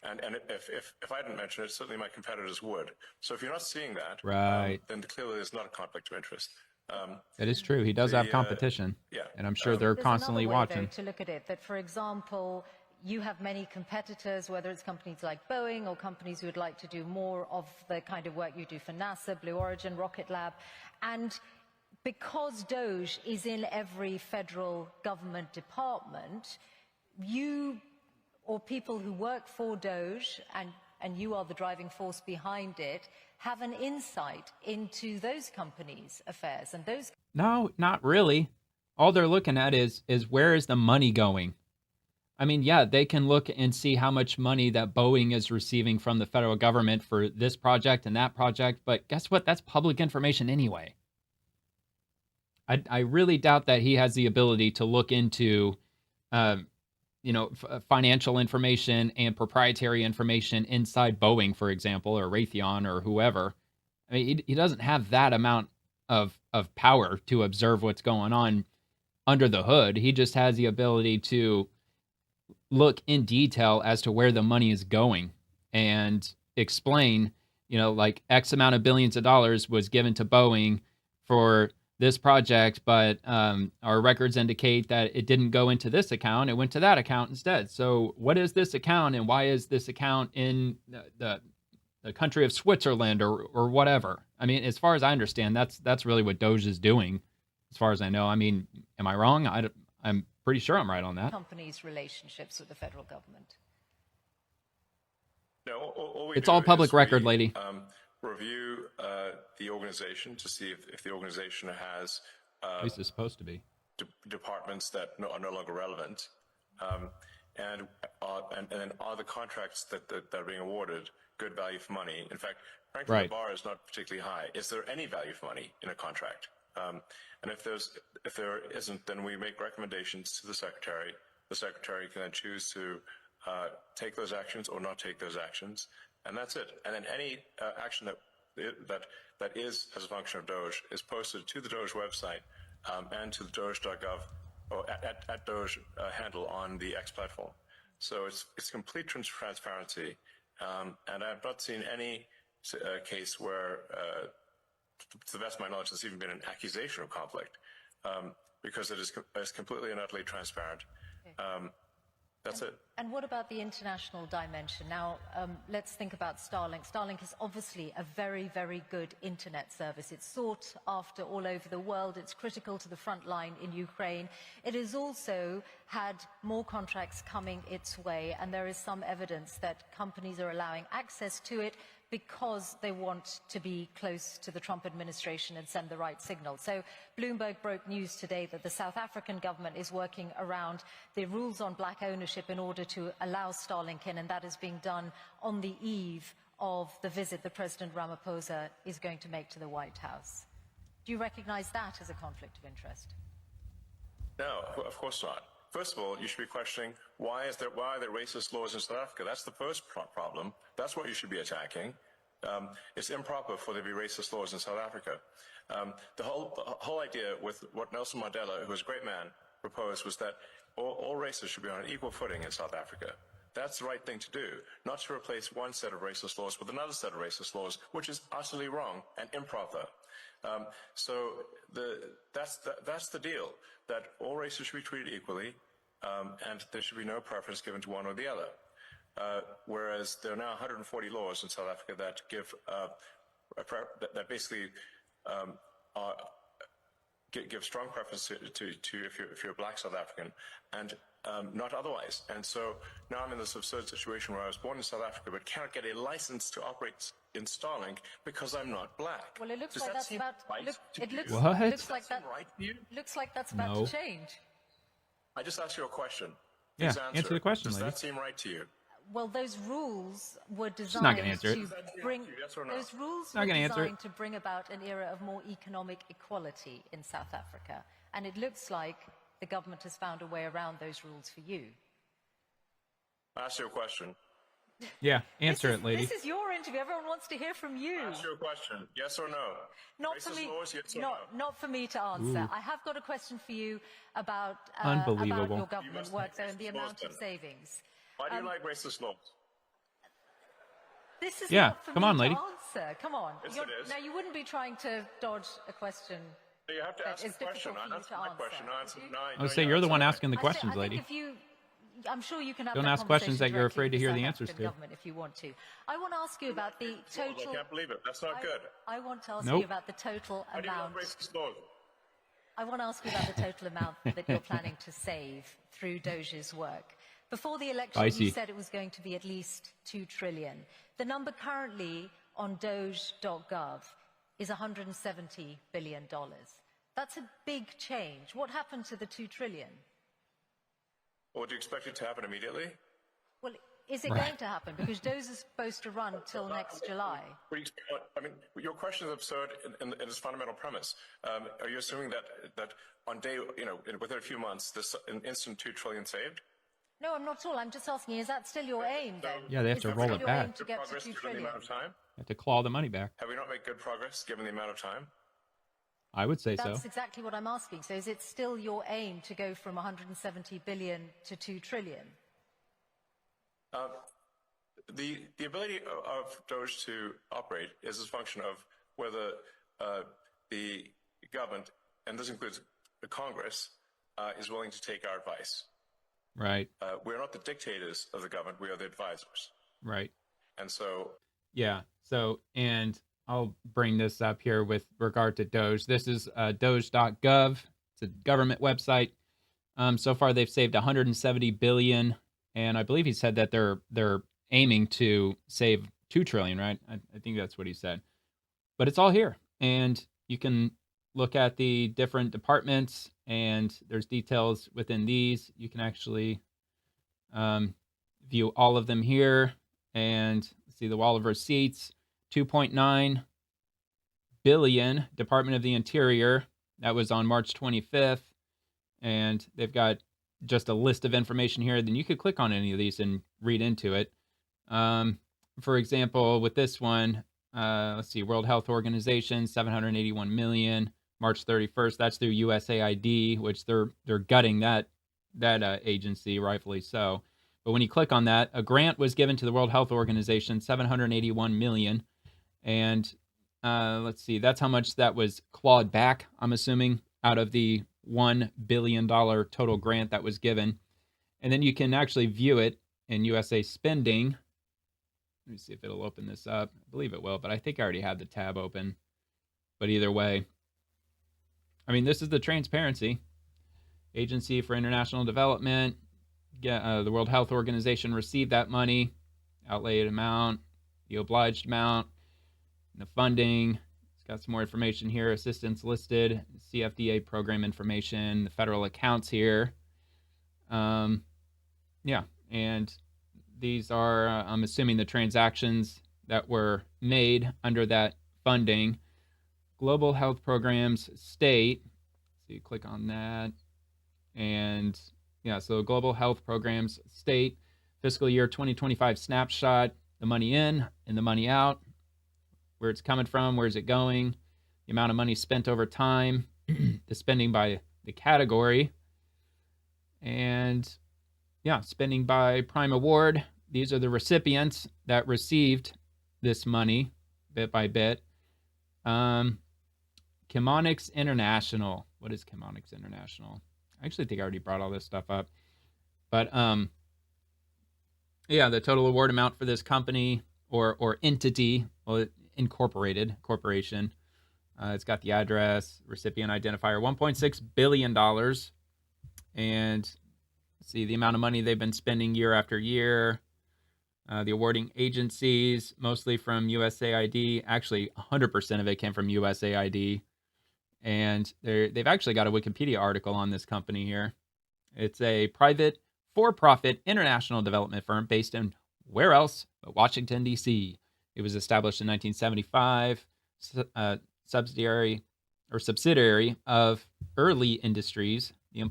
And if I didn't mention it, certainly my competitors would. So if you're not seeing that, Right. then clearly there's not a conflict of interest. It is true. He does have competition. Yeah. And I'm sure they're There's constantly another way, watching. though, to look at it, that, for example, you have many competitors, whether it's companies like Boeing or companies who would like to do more of the kind of work you do for NASA, Blue Origin, Rocket Lab. And because DOGE is in every federal government department, you or people who work for DOGE, and you are the driving force behind it, have an insight into those companies' affairs and those. No, not really. All they're looking at is where is the money going? I mean, yeah, they can look and see how much money that Boeing is receiving from the federal government for this project and that project, but guess what? That's public information anyway. I really doubt that he has the ability to look into, financial information and proprietary information inside Boeing, for example, or Raytheon or whoever. I mean, he doesn't have that amount of power to observe what's going on under the hood. He just has the ability to look in detail as to where the money is going and explain, like X amount of billions of dollars was given to Boeing for this project, but our records indicate that it didn't go into this account. It went to that account instead. So what is this account, and why is this account in the country of Switzerland or whatever? I mean, as far as I understand, that's really what DOGE is doing, as far as I know. I mean, am I wrong? I'm pretty sure I'm right on that. Companies' relationships with the federal government. No, all it's all public record, lady. Review the organization to see if the organization has at least it's supposed to be departments that are no longer relevant, and then are the contracts that are being awarded good value for money? In fact, frankly, right. The bar is not particularly high. Is there any value for money in a contract? And if there isn't, then we make recommendations to the secretary. The secretary can then choose to take those actions or not take those actions, and that's it. And then any action that is as a function of DOGE is posted to the DOGE website and to the doge.gov or at DOGE handle on the X platform. So it's complete transparency, and I've not seen any case where, to the best of my knowledge, there's even been an accusation of conflict, because it is completely and utterly transparent. Okay. That's it. And what about the international dimension? Now, let's think about Starlink. Starlink is obviously a very, very good internet service. It's sought after all over the world. It's critical to the front line in Ukraine. It has also had more contracts coming its way, and there is some evidence that companies are allowing access to it because they want to be close to the Trump administration and send the right signal. So Bloomberg broke news today that the South African government is working around the rules on black ownership in order to allow Starlink in, and that is being done on the eve of the visit that President Ramaphosa is going to make to the White House. Do you recognize that as a conflict of interest? No, of course not. First of all, you should be questioning why are there racist laws in South Africa? That's the first problem. That's what you should be attacking. It's improper for there to be racist laws in South Africa. The whole idea with what Nelson Mandela, who was a great man, proposed was that all races should be on an equal footing in South Africa. That's the right thing to do, not to replace one set of racist laws with another set of racist laws, which is utterly wrong and improper. So that's the deal, that all races should be treated equally, and there should be no preference given to one or the other. Whereas there are now 140 laws in South Africa that give that basically give strong preference to if you're a black South African, and not otherwise. And so now I'm in this absurd situation where I was born in South Africa but cannot get a license to operate in Starlink because I'm not black. Well, it looks Does like that that's seem about. right to you? What? Looks like that. Right to you? Looks like that's about to change. I just asked you a question. Yeah, Please answer the question, Does lady. that seem right to you? Well, those rules were She's not designed gonna answer it. to bring Yes or no? those rules Not were gonna answer it. designed to bring about an era of more economic equality in South Africa, and it looks like the government has found a way around those rules for you. I asked you a question. Yeah, answer it, lady. This is your interview. Everyone wants to hear from you. I asked you a question. Yes or no? Not Racist for me. laws, yes or Not for me to answer. Ooh. I have got a question for you about Unbelievable. your government must work like there and the racist laws, amount of then. savings. Why do you like racist laws? This is Yeah, not for come me on, to lady. answer. Come on. Yes, it is. Now, you wouldn't be trying to dodge a question. You have to That ask the is question. difficult for I you answered to my answer, question. would you? I would say you're the one asking the questions, I think lady. if you, I'm sure you can have Don't that ask questions that conversation you're directly afraid to with hear South the answers African to. government if you want to. I want to ask you about the total. I can't believe it. That's not good. I want to ask Nope. you about the total How do you amount. like racist laws? I want to ask you about the total amount that you're planning to save through DOGE's work. Before the election, Spicy. you said it was going to be at least $2 trillion. The number currently on doge.gov is $170 billion. That's a big change. What happened to the 2 trillion? Or do you expect it to happen immediately? Well, is it going to happen? Because DOGE is supposed to run till next July. I mean, your question is absurd in its fundamental premise. Are you assuming that on day, within a few months, this an instant 2 trillion saved? No, I'm not at all. I'm just asking, is that still your aim then? Yeah, they have Is to it roll still it your back. aim to get to 2 Given the trillion? amount of time? You have to claw the money back. Have we not made good progress given the amount of time? I would say so. That's exactly what I'm asking. So is it still your aim to go from 170 billion to 2 trillion? The ability of DOGE to operate is a function of whether the government, and this includes the Congress, is willing to take our advice. Right. We're not the dictators of the government. We are the advisors. Right. And so... Yeah. So, and I'll bring this up here with regard to DOGE. This is doge.gov. It's a government website. So far, they've saved 170 billion, and I believe he said that they're aiming to save 2 trillion. Right? I think that's what he said. But it's all here, and you can look at the different departments, and there's details within these. You can actually view all of them here, and see the wall of receipts. 2.9 billion, Department of the Interior. That was on March 25th. And they've got just a list of information here. Then you could click on any of these and read into it. For example, with this one, let's see, World Health Organization, 781 million, March 31st. That's through USAID, which they're gutting that agency, rightfully so. But when you click on that, a grant was given to the World Health Organization, 781 million. And let's see, that's how much that was clawed back, I'm assuming, out of the $1 billion total grant that was given. And then you can actually view it in USA Spending. Let me see if it'll open this up. I believe it will, but I think I already have the tab open. But either way, I mean, this is the transparency. Agency for International Development. The World Health Organization received that money, outlaid amount, the obliged amount, the funding. It's got some more information here. Assistance listed, CFDA program information, the federal accounts here. Yeah, and these are, I'm assuming, the transactions that were made under that funding. Global Health Programs State. So you click on that. And yeah, so Global Health Programs State, fiscal year 2025 snapshot, the money in and the money out, where it's coming from, where's it going, the amount of money spent over time, the spending by the category, and yeah, spending by prime award. These are the recipients that received this money bit by bit. Chemonics International. What is Chemonics International? I actually think I already brought all this stuff up. But yeah, the total award amount for this company or entity, well, incorporated corporation. It's got the address, recipient identifier, $1.6 billion. And see the amount of money they've been spending year after year. The awarding agencies, mostly from USAID. Actually, 100% of it came from USAID. And they've actually got a Wikipedia article on this company here. It's a private, for-profit international development firm based in where else but Washington, D.C. It was established in 1975, subsidiary of Early Industries. The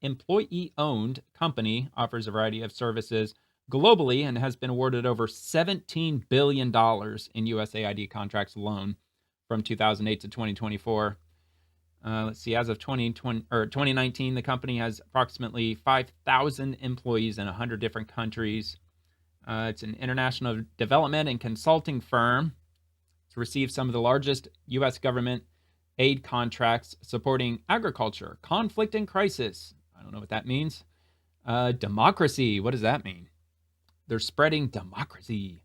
employee-owned company offers a variety of services globally and has been awarded over $17 billion in USAID contracts alone from 2008 to 2024. Let's see, as of 2019, the company has approximately 5,000 employees in 100 different countries. It's an international development and consulting firm. It's received some of the largest U.S. government aid contracts supporting agriculture, conflict and crisis. I don't know what that means. Democracy, what does that mean? They're spreading democracy.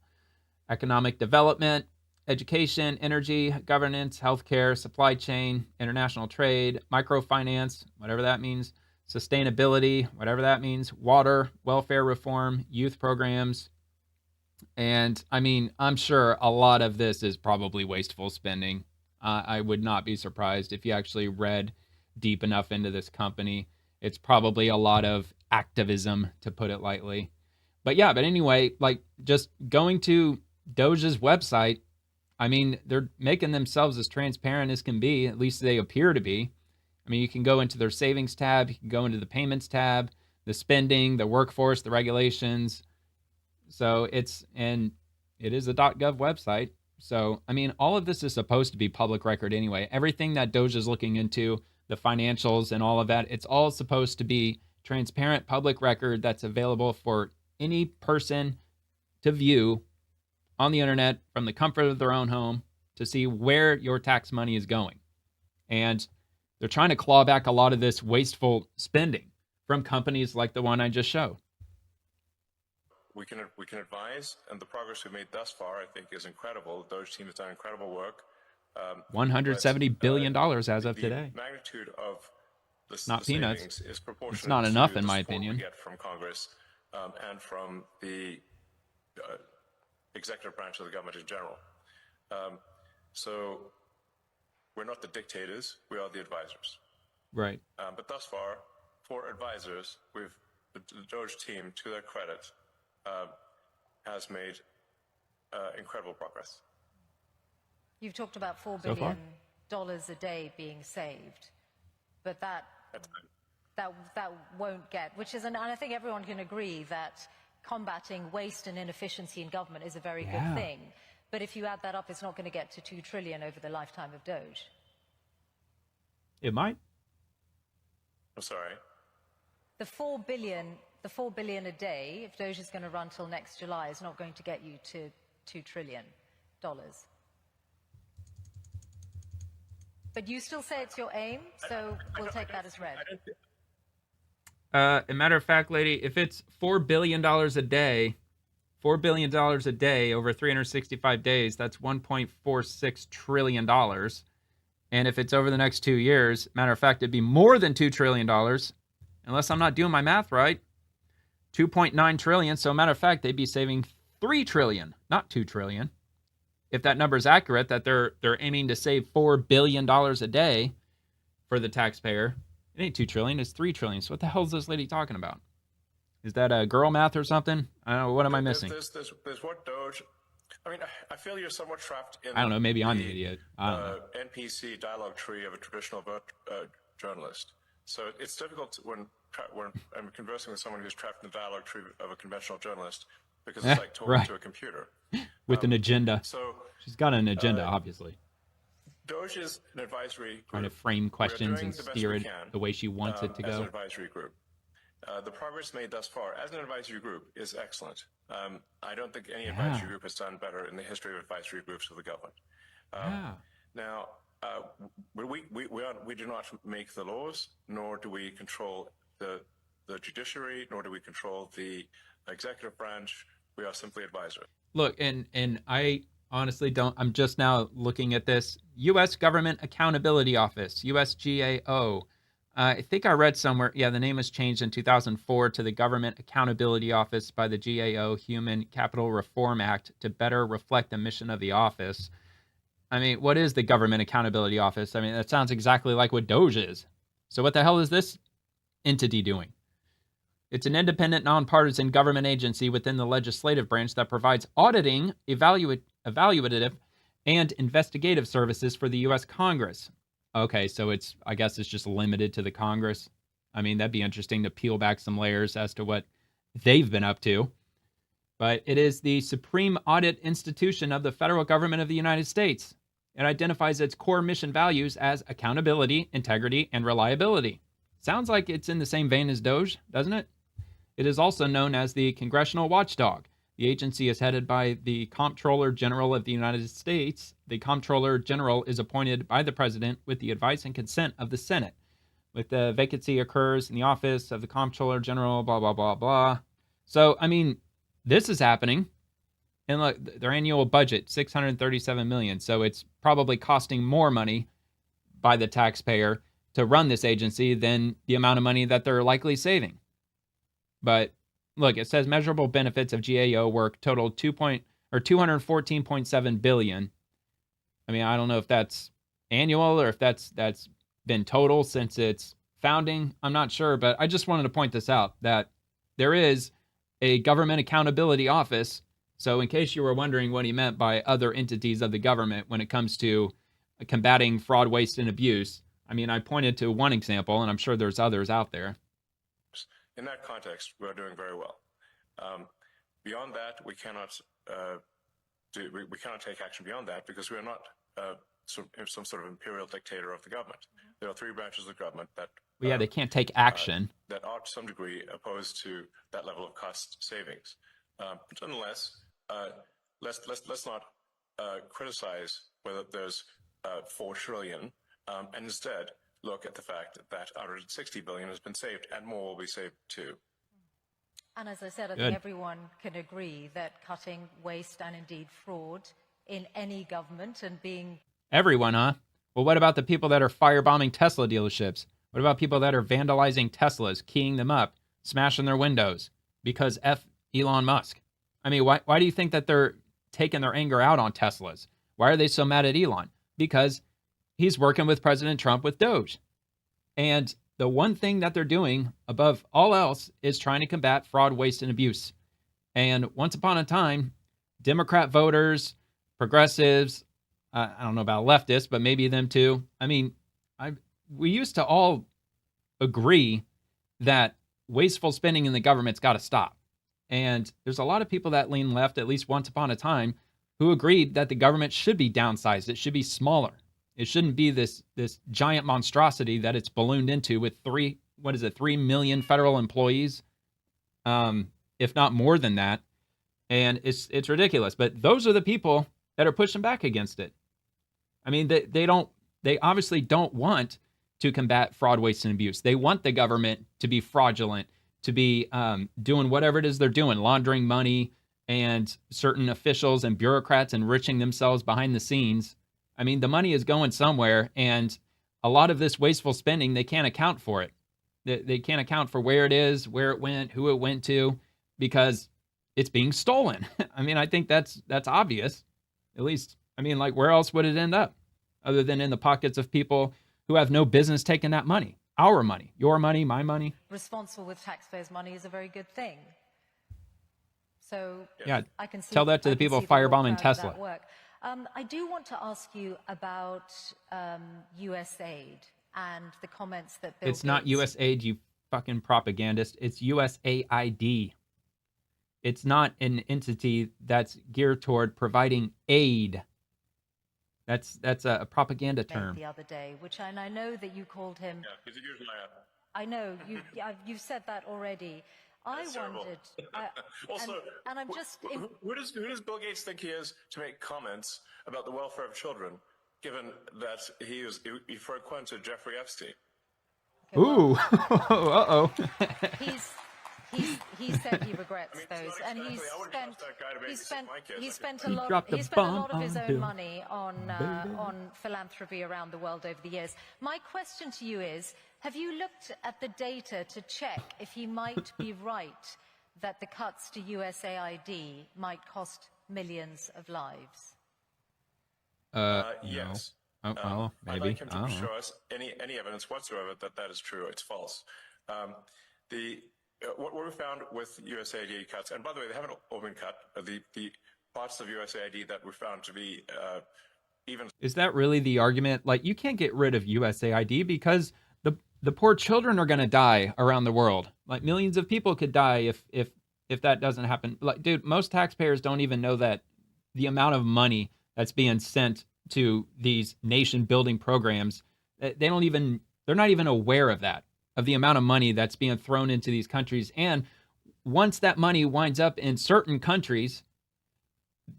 Economic development, education, energy, governance, healthcare, supply chain, international trade, microfinance, whatever that means, sustainability, whatever that means, water, welfare reform, youth programs. And I mean, I'm sure a lot of this is probably wasteful spending. I would not be surprised if you actually read deep enough into this company. It's probably a lot of activism, to put it lightly. But yeah, but anyway, like just going to Doge's website, I mean, they're making themselves as transparent as can be. At least they appear to be. I mean, you can go into their savings tab, you can go into the payments tab, the spending, the workforce, the regulations. So it is a .gov website. So, I mean, all of this is supposed to be public record anyway. Everything that Doge is looking into, the financials and all of that, it's all supposed to be transparent public record that's available for any person to view on the internet from the comfort of their own home to see where your tax money is going. And they're trying to claw back a lot of this wasteful spending from companies like the one I just showed. We can advise, and the progress we've made thus far, I think, is incredible. The Doge team has done incredible work. $170 billion as of today. The magnitude of the peanuts. savings is proportional. It's not enough, to in the my support opinion. We get from Congress and from the executive branch of the government in general. So we're not the dictators; we are the advisors. Right. But thus far, for advisors, the Doge team, to their credit, has made incredible progress. You've talked about $4 So far? billion a day being saved, but that won't get, which is, and I think everyone can agree that combating waste and inefficiency in government is a very good thing. But if you add that up, it's not going to get to $2 trillion over the lifetime of Doge. It might. I'm sorry. The $4 billion a day, if Doge is going to run till next July, is not going to get you to $2 trillion. But you still say it's your aim, so we'll take that as read. A matter of fact, lady, if it's $4 billion a day, $4 billion a day over 365 days, that's $1.46 trillion. And if it's over the next 2 years, matter of fact, it'd be more than $2 trillion, unless I'm not doing my math right. 2.9 trillion. So matter of fact, they'd be saving 3 trillion, not 2 trillion. If that number is accurate, that they're aiming to save $4 billion a day for the taxpayer. It ain't 2 trillion, it's 3 trillion. So what the hell is this lady talking about? Is that a girl math or something? I don't know. What am I missing? There's what Doge. I mean, I feel you're somewhat trapped in. I don't know. Maybe I'm the idiot. I don't know. NPC dialogue tree of a traditional journalist. So it's difficult when I'm conversing with someone who's trapped in the dialogue tree of a conventional journalist, because it's like talking to a computer. With an agenda. So she's got an agenda, obviously. Doge is an advisory group. Trying to frame questions and steer it the way she wants it to as go. an advisory group. The progress made thus far as an advisory group is excellent. I don't think any advisory group has done better in the history of advisory groups of the government. Now, we do not make the laws, nor do we control the judiciary, nor do we control the executive branch. We are simply advisors. Look, and I honestly don't. I'm just now looking at this. U.S. Government Accountability Office, USGAO. I think I read somewhere, the name was changed in 2004 to the Government Accountability Office by the GAO Human Capital Reform Act to better reflect the mission of the office. I mean, what is the Government Accountability Office? I mean, that sounds exactly like what DOGE is. So what the hell is this entity doing? It's an independent, nonpartisan government agency within the legislative branch that provides auditing, evaluative, and investigative services for the U.S. Congress. Okay, so I guess it's just limited to the Congress. I mean, that'd be interesting to peel back some layers as to what they've been up to. But it is the supreme audit institution of the federal government of the United States. It identifies its core mission values as accountability, integrity, and reliability. Sounds like it's in the same vein as DOGE, doesn't it? It is also known as the Congressional Watchdog. The agency is headed by the Comptroller General of the United States. The Comptroller General is appointed by the President with the advice and consent of the Senate. With the vacancy occurs in the office of the Comptroller General, blah, blah, blah, blah. So, I mean, this is happening. And look, their annual budget, $637 million. So it's probably costing more money by the taxpayer to run this agency than the amount of money that they're likely saving. But look, it says measurable benefits of GAO work totaled $214.7 billion. I mean, I don't know if that's annual or if that's been total since its founding. I'm not sure, but I just wanted to point this out that there is a government accountability office. So in case you were wondering what he meant by other entities of the government when it comes to combating fraud, waste, and abuse, I mean, I pointed to one example, and I'm sure there's others out there. In that context, we're doing very well. Beyond that, we cannot we cannot take action beyond that because we are not some sort of imperial dictator of the government. There are three branches of government that Well, yeah, they can't take action. that are to some degree opposed to that level of cost savings. But nonetheless, let's not criticize whether there's 4 trillion, and instead look at the fact that 160 billion has been saved, and more will be saved too. And as I said, I Good. think everyone can agree that cutting waste and indeed fraud in any government and being... Everyone, huh? Well, what about the people that are firebombing Tesla dealerships? What about people that are vandalizing Teslas, keying them up, smashing their windows? Because F Elon Musk. I mean, why do you think that they're taking their anger out on Teslas? Why are they so mad at Elon? Because he's working with President Trump with DOGE. And the one thing that they're doing above all else is trying to combat fraud, waste, and abuse. And once upon a time, Democrat voters, progressives, I don't know about leftists, but maybe them too. I mean, we used to all agree that wasteful spending in the government's got to stop. And there's a lot of people that lean left, at least once upon a time, who agreed that the government should be downsized. It should be smaller. It shouldn't be this giant monstrosity that it's ballooned into with 3 million federal employees, if not more than that. And it's ridiculous. But those are the people that are pushing back against it. I mean, they obviously don't want to combat fraud, waste, and abuse. They want the government to be fraudulent, to be doing whatever it is they're doing, laundering money, and certain officials and bureaucrats enriching themselves behind the scenes. I mean, the money is going somewhere, and a lot of this wasteful spending, they can't account for it. They can't account for where it is, where it went, who it went to, because it's being stolen. I mean, I think that's obvious. At least, I mean, like, where else would it end up other than in the pockets of people who have no business taking that money? Our money, your money, my money. Responsible with taxpayers' money is a very good thing. So Yeah, I can see, tell that to the I can people see that you're firebombing proud of that Tesla. work. I do want to ask you about USAID and the comments that Bill It's not Gates... USAID, you fucking propagandist. It's USAID. It's not an entity that's geared toward providing aid. That's a propaganda term. The other day, which and I know that you called him... Yeah, he's a huge liar. I know, you've said that already. That's terrible. wondered... Also, and I'm just... who does Bill Gates think he is to make comments about the welfare of children, given that he frequented Jeffrey Epstein? Okay, well, Ooh, uh-oh. he said he regrets I mean, those, it's not and exactly, I wouldn't trust that guy to babysit my kids. he spent a He lot dropped the of bomb his on own Bill. money on philanthropy around the world over the years. My question to you is, have you looked at the data to check if he might be right that the cuts to USAID might cost millions of lives? Yes. No. Well, I'd maybe. like him I to don't know. show us any evidence whatsoever that is true. It's false. What we found with USAID cuts, and by the way, they haven't all been cut. The parts of USAID that were found to be even... Is that really the argument? Like, you can't get rid of USAID because the poor children are going to die around the world. Like, millions of people could die if that doesn't happen. Like, dude, most taxpayers don't even know that the amount of money that's being sent to these nation building programs, they're not even aware of that, of the amount of money that's being thrown into these countries. And once that money winds up in certain countries,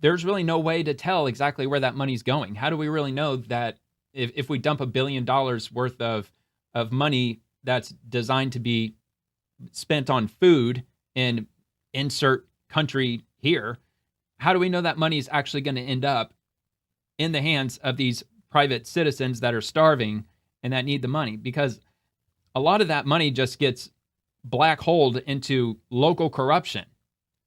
there's really no way to tell exactly where that money's going. How do we really know that if we dump $1 billion worth of money that's designed to be spent on food in insert country here, how do we know that money is actually going to end up in the hands of these private citizens that are starving and that need the money? Because a lot of that money just gets black holed into local corruption.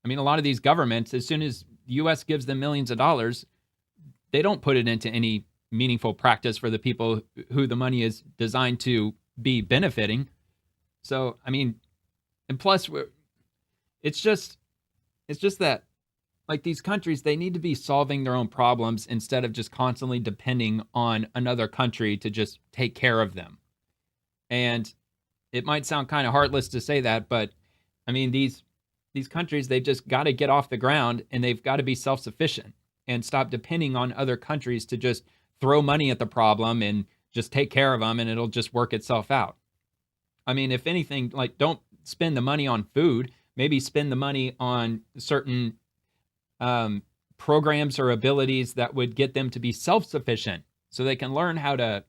I mean, a lot of these governments, as soon as the U.S. gives them millions of dollars, they don't put it into any meaningful practice for the people who the money is designed to be benefiting. So, I mean, and plus, it's just that, like, these countries, they need to be solving their own problems instead of just constantly depending on another country to just take care of them. And it might sound kind of heartless to say that, but I mean, these countries, they've just got to get off the ground, and they've got to be self-sufficient and stop depending on other countries to just throw money at the problem and just take care of them, and it'll just work itself out. I mean, if anything, like, don't spend the money on food. Maybe spend the money on certain programs or abilities that would get them to be self-sufficient, so they can learn how to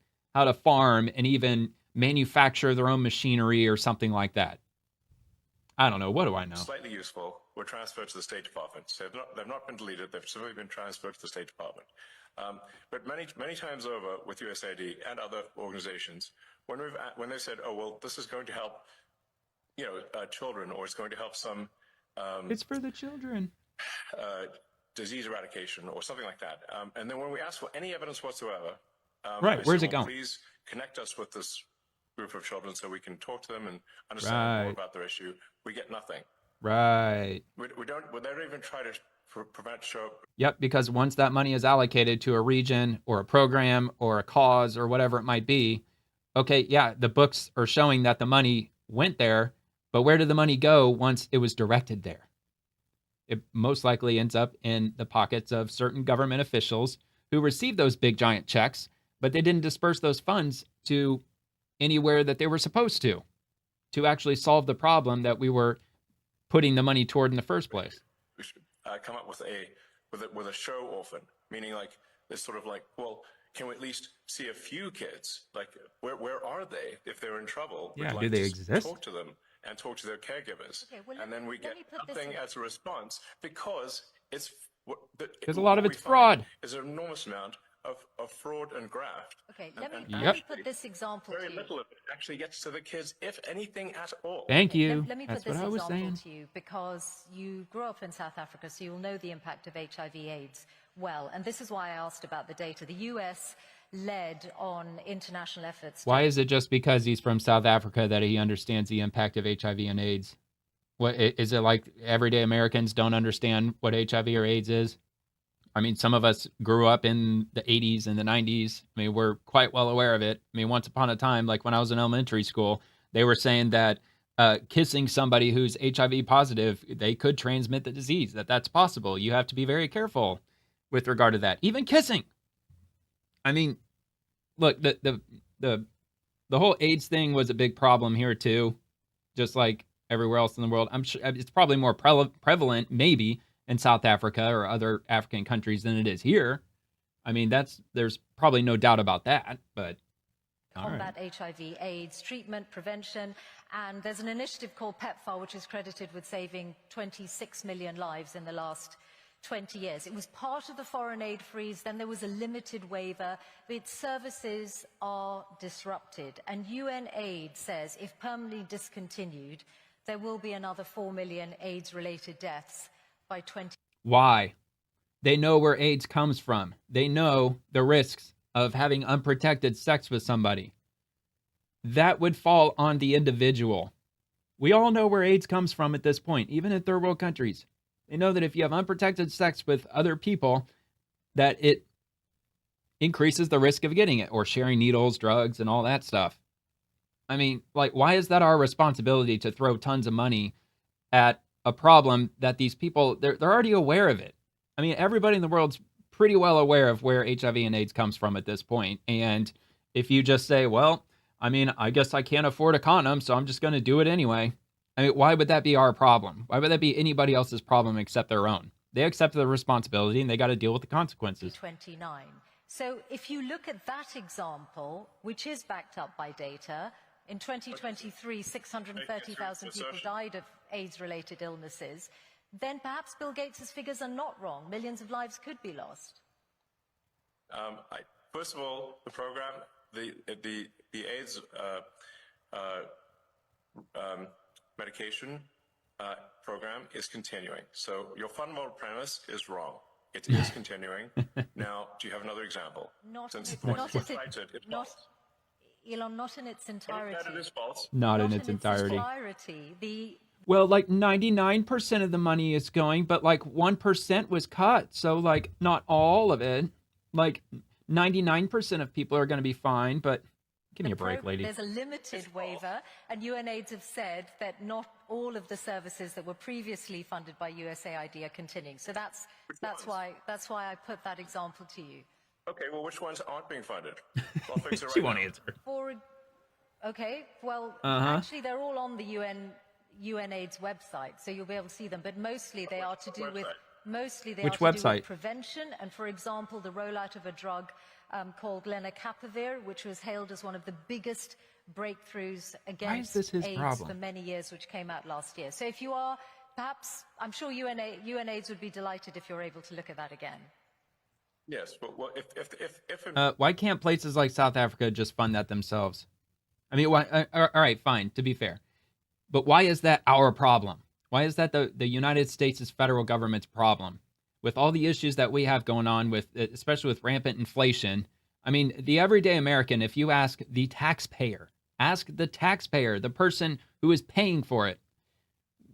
farm and even manufacture their own machinery or something like that. I don't know. What do I know? Slightly useful were transferred to the State Department. So they've not been deleted. They've simply been transferred to the State Department. But many times over with USAID and other organizations, when they said, "Oh well, this is going to help, children, or it's going to help some," it's for the children. Disease eradication or something like that. And then when we ask for any evidence whatsoever, right, where's it going? Please connect us with this group of children so we can talk to them and understand more about their issue. We get nothing. Right. We don't even try to prevent show. Yep, because once that money is allocated to a region or a program or a cause or whatever it might be, okay, yeah, the books are showing that the money went there, but where did the money go once it was directed there? It most likely ends up in the pockets of certain government officials who received those big giant checks, but they didn't disperse those funds to anywhere that they were supposed to actually solve the problem that we were putting the money toward in the first place. We should come up with a show orphan, meaning like this sort of like, well, can we at least see a few kids? Like, where are they if they're in trouble? Yeah, We'd do like they to exist? Talk to them and talk to their caregivers, Okay, well, and then we get nothing as a response because because a lot of it's fraud. There's an enormous amount of fraud and graft. Okay, let me put this example very to you. little of it actually gets to the kids, if anything at all. Thank you. Let me That's put this what I was example saying. to you, because you grew up in South Africa, so you'll know the impact of HIV/AIDS well. And this is why I asked about the data. The US led on international efforts. Why is it just because he's from South Africa that he understands the impact of HIV and AIDS? What is it, like everyday Americans don't understand what HIV or AIDS is? I mean, some of us grew up in the 80s and the 90s. I mean, we're quite well aware of it. I mean, once upon a time, like when I was in elementary school, they were saying that kissing somebody who's HIV positive, they could transmit the disease, that's possible. You have to be very careful with regard to that. Even kissing. I mean, look, the whole AIDS thing was a big problem here too, just like everywhere else in the world. I'm sure it's probably more prevalent, maybe, in South Africa or other African countries than it is here. I mean, there's probably no doubt about that, but combat HIV/AIDS, treatment, prevention, and there's an initiative called PEPFAR, which is credited with saving 26 million lives in the last 20 years. It was part of the foreign aid freeze, then there was a limited waiver, but its services are disrupted. And UN aid says if permanently discontinued, there will be another 4 million AIDS-related deaths by 20. Why? They know where AIDS comes from. They know the risks of having unprotected sex with somebody. That would fall on the individual. We all know where AIDS comes from at this point, even in third world countries. They know that if you have unprotected sex with other people, that it increases the risk of getting it, or sharing needles, drugs, and all that stuff. I mean, like, why is that our responsibility to throw tons of money at a problem that these people, they're already aware of it? I mean, everybody in the world's pretty well aware of where HIV and AIDS comes from at this point. And if you just say, well, I mean, I guess I can't afford a condom, so I'm just going to do it anyway. I mean, why would that be our problem? Why would that be anybody else's problem except their own? They accept the responsibility and they got to deal with the consequences. 29. So if you look at that example, which is backed up by data, in 2023, 630,000 people died of AIDS-related illnesses. Then perhaps Bill Gates' figures are not wrong. Millions of lives could be lost. First of all, the program, the AIDS medication program is continuing. So your fundamental premise is wrong. It is continuing. Now, do you have another example? Since the one you cited, it's false. Elon, not in its entirety. That it is false. Not in its entirety. The Well, like 99% of the money is going, but like 1% was cut. So like not all of it. Like 99% of people are going to be fine, but give me a break, lady. There's a limited waiver, and UNAIDS have said that not all of the services that were previously funded by USAID are continuing. So that's why I put that example to you. Okay, well, which ones aren't being funded? I'll fix it right She won't now. answer. Okay, well, actually, they're all on the UNAIDS website, so you'll be able to see them. But mostly they are to do with Which website? Prevention, and for example, the rollout of a drug called lenacapavir, which was hailed as one of the biggest breakthroughs against AIDS for many years, which came out last year. So if you are, perhaps, I'm sure UNAIDS would be delighted if you're able to look at that again. Yes, but well, if why can't places like South Africa just fund that themselves? I mean, why? All right, fine, to be fair. But why is that our problem? Why is that the United States' federal government's problem? With all the issues that we have going on, with especially with rampant inflation, I mean, the everyday American, if you ask the taxpayer, the person who is paying for it,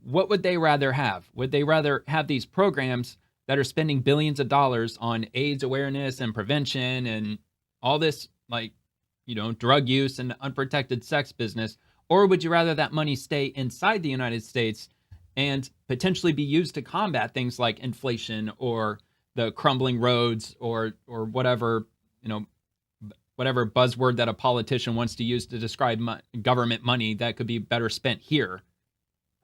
what would they rather have? Would they rather have these programs that are spending billions of dollars on AIDS awareness and prevention and all this, like, you know, drug use and unprotected sex business? Or would you rather that money stay inside the United States and potentially be used to combat things like inflation or the crumbling roads or whatever, you know, whatever buzzword that a politician wants to use to describe government money that could be better spent here?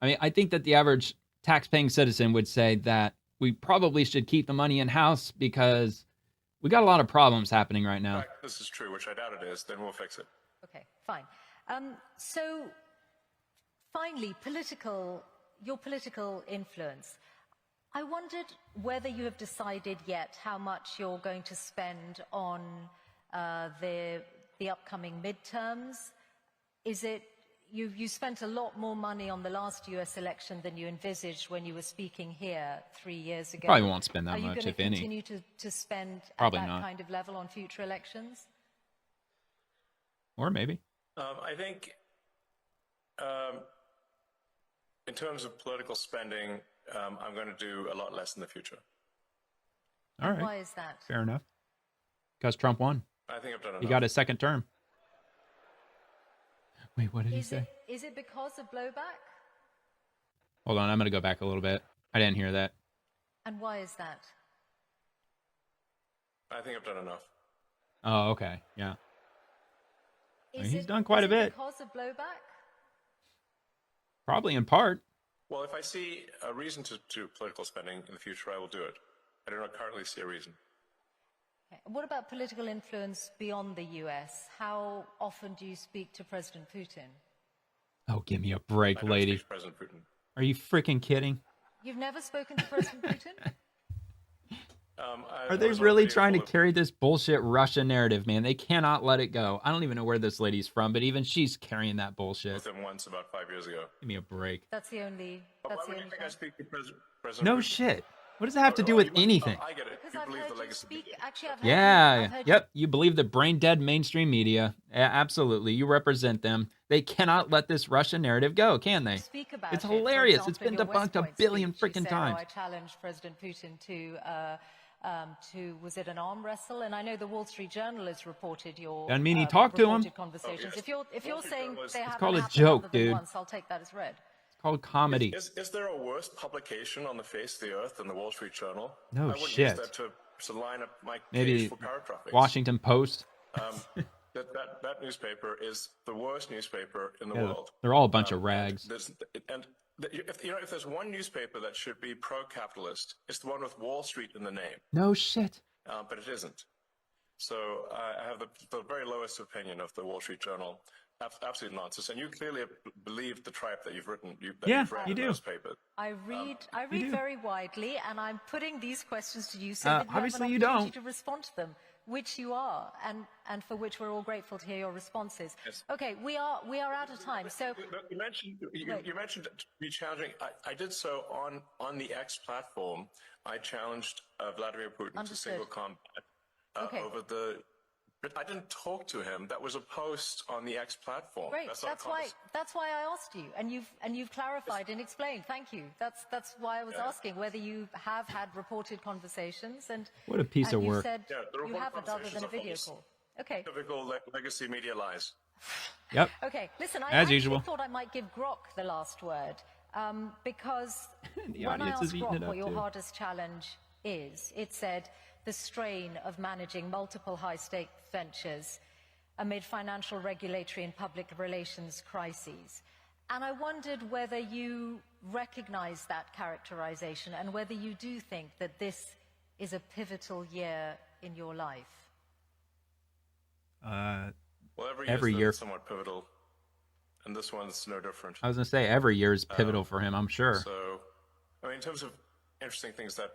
I mean, I think that the average tax-paying citizen would say that we probably should keep the money in-house because we got a lot of problems happening right now. in fact, this is true, which I doubt it is, then we'll fix it. Okay, fine. So finally, your political influence. I wondered whether you have decided yet how much you're going to spend on the upcoming midterms. Is it you spent a lot more money on the last U.S. election than you envisaged when you were speaking here 3 years ago? Probably won't spend that much, if any. Are you going to continue to spend Probably at that not. kind of level on future elections? Or maybe. I think in terms of political spending, I'm going to do a lot less in the future. All right. Why is that? Fair enough. Because Trump won. I think I've done enough. He got his second term. Wait, what did he say? Is it because of blowback? Hold on, I'm going to go back a little bit. I didn't hear that. And why is that? I think I've done enough. Oh, okay. Yeah. He's done Is quite a it bit. because of blowback? Probably in part. Well, if I see a reason to do political spending in the future, I will do it. I do not currently see a reason. Okay. What about political influence beyond the US? How often do you speak to President Putin? Oh, give me a break, I don't lady. speak to President Putin. Are you freaking kidding? You've never spoken to President Putin? Are they really trying to carry this bullshit Russia narrative, man? They cannot let it go. I don't even know where this lady's from, but even she's carrying that bullshit. With him once about 5 years ago. Give me a break. That's the only. Why That's the would you only. think I time. speak to President No Putin? shit. What does that have to do with anything? I get it. Because You I've believe heard the you legacy. speak. Actually, I've heard Yeah. You, I've heard Yep. You believe the brain dead mainstream media. Absolutely. You represent them. They cannot let this Russia narrative go, can they? You speak about It's it. For hilarious. It's example, been in your West debunked a Point billion speech, you freaking said, times. I challenged President Putin to was it an arm wrestle? And I know the Wall Street Journal has reported your Doesn't mean he talked to him. reported conversations. yes. If you're saying they haven't called a happened joke, other than dude. once, I'll take that as read. It's called comedy. Is there a worse publication on the face of the earth than the Wall Street Journal? No I wouldn't shit. use that to line up my Maybe case for paratraffic. Washington Post. That newspaper is the worst newspaper in the Yeah, world. they're all a bunch of rags. If there's one newspaper that should be pro-capitalist, it's the one with Wall Street in the name. No shit. But it isn't. So I have the very lowest opinion of the Wall Street Journal. Absolute nonsense. And you clearly believe the tripe that you've written. You've read you in do. those papers. I read do. very widely, and I'm putting these questions to you so that you Obviously have you an opportunity don't. to respond to them. which you are, and for which we're all grateful to hear your responses. Yes. Okay, we are out of time. So You mentioned me challenging. I did so on the X platform. I challenged Vladimir Putin to Understood. single combat Okay. over the. But I didn't talk to him. That was a post on the X platform. great. Not a That's why I asked you, and you've clarified and explained. Thank you. That's why I was asking whether you have had reported conversations and What a piece of you work. said Yeah, the you reported haven't other than a conversations video are false. call. Okay. Typical legacy media lies. Yep. Okay. Listen, I As actually usual. thought I might give Grok the last word because The when I audience is asked eating Grok it up what your too. hardest challenge is, it said the strain of managing multiple high-stake ventures amid financial, regulatory, and public relations crises. And I wondered whether you recognize that characterization and whether you do think that this is a pivotal year in your life. Well, Every year. is somewhat pivotal, and this one's no different. I was gonna say every year is pivotal for him, I'm sure. So, I mean, in terms of interesting things that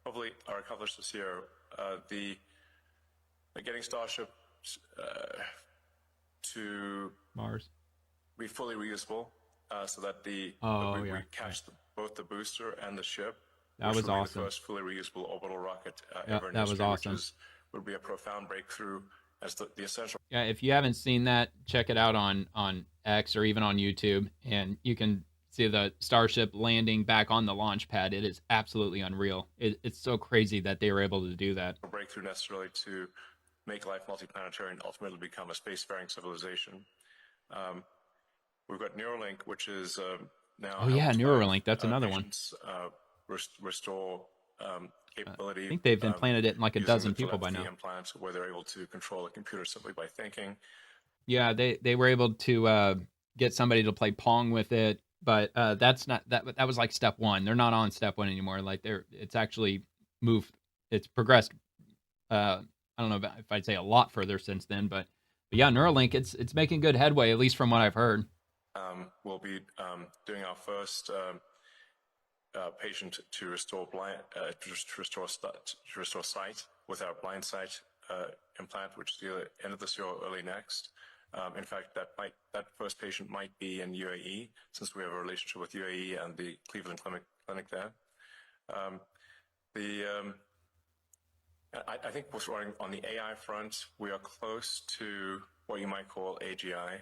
hopefully are accomplished this year, getting Starship to Mars. be fully reusable, so that we catch both the booster and the ship. That which was would be awesome. the first fully reusable orbital rocket Yeah, ever in that was history, awesome. which would be a profound breakthrough as the essential. Yeah, if you haven't seen that, check it out on X or even on YouTube, and you can see the Starship landing back on the launch pad. It is absolutely unreal. It's so crazy that they were able to do that. Breakthrough necessarily to make life multiplanetary and ultimately become a spacefaring civilization. We've got Neuralink, which is now. Oh yeah, helped Neuralink. That's another one. patients, restore capability. I think they've implanted it in like a using dozen the people by telepathy now. implants, where they're able to control a computer simply by thinking. Yeah, they were able to get somebody to play Pong with it, but that's not that was like step one. They're not on step one anymore. Like it's actually moved. It's progressed. I don't know if I'd say a lot further since then, but yeah, Neuralink. It's making good headway, at least from what I've heard. We'll be doing our first patient to restore sight with our blind sight implant, which is either end of this year or early next. In fact, that first patient might be in UAE, since we have a relationship with UAE and the Cleveland clinic there. I think on the AI front, we are close to what you might call AGI,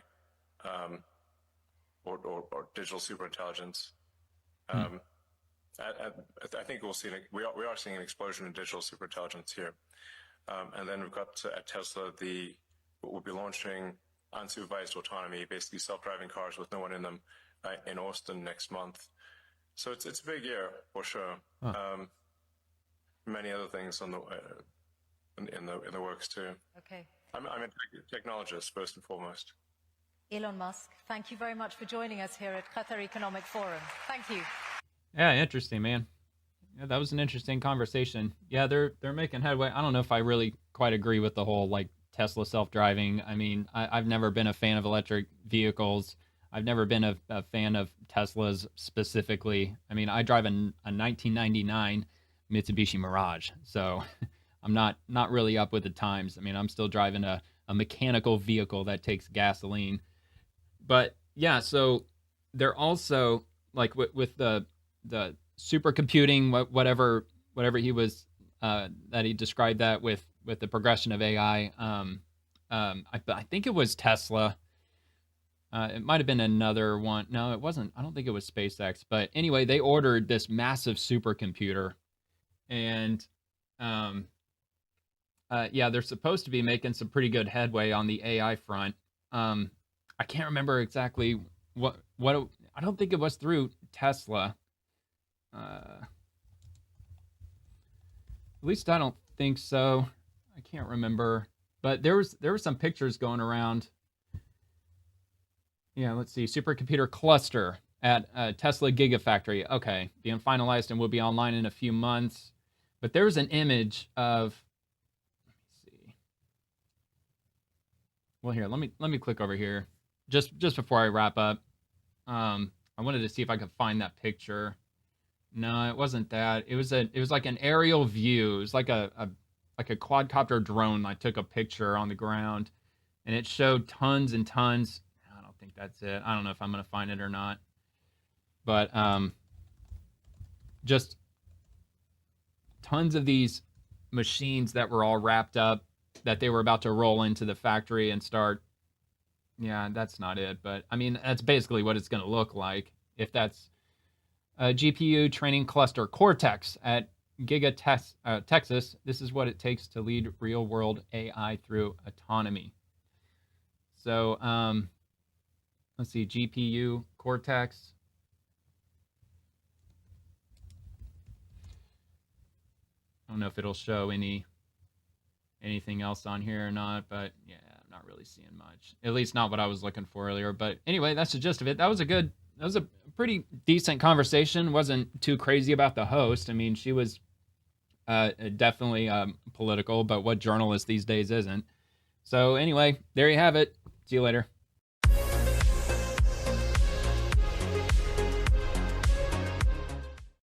or digital superintelligence. I think we are seeing an explosion in digital superintelligence here. And then we've got at Tesla we'll be launching unsupervised autonomy, basically self-driving cars with no one in them, in Austin next month. So it's a big year for sure. Many other things in the works too. Okay. I'm a technologist first and foremost. Elon Musk, thank you very much for joining us here at Qatar Economic Forum. Thank you. Yeah, interesting, man. Yeah, that was an interesting conversation. Yeah, they're making headway. I don't know if I really quite agree with the whole like Tesla self-driving. I mean, I've never been a fan of electric vehicles. I've never been a fan of Teslas specifically. I mean, I drive a 1999 Mitsubishi Mirage, so I'm not really up with the times. I mean, I'm still driving a mechanical vehicle that takes gasoline. But yeah, so they're also like with the supercomputing, whatever he was that he described that with the progression of AI. I think it was Tesla. It might have been another one. No, it wasn't. I don't think it was SpaceX. But anyway, they ordered this massive supercomputer, and yeah, they're supposed to be making some pretty good headway on the AI front. I can't remember exactly what. I don't think it was through Tesla. At least I don't think so. I can't remember, but there were some pictures going around. Yeah, let's see. Supercomputer cluster at Tesla Gigafactory. Okay, being finalized and will be online in a few months. But there's an image of. Let me see. Well, here, let me click over here, just before I wrap up. I wanted to see if I could find that picture. No, it wasn't that. It was like an aerial view. It was like a like a quadcopter drone. I took a picture on the ground, and it showed tons and tons. I don't think that's it. I don't know if I'm gonna find it or not, but just tons of these machines that were all wrapped up that they were about to roll into the factory and start. Yeah, that's not it, but I mean, that's basically what it's going to look like. If that's a GPU training cluster Cortex at Texas, this is what it takes to lead real world AI through autonomy. So let's see, GPU Cortex. I don't know if it'll show anything else on here or not, but yeah, I'm not really seeing much. At least not what I was looking for earlier. But anyway, that's the gist of it. That was a pretty decent conversation. Wasn't too crazy about the host. I mean, she was definitely political, but what journalist these days isn't? So anyway, there you have it. See you later.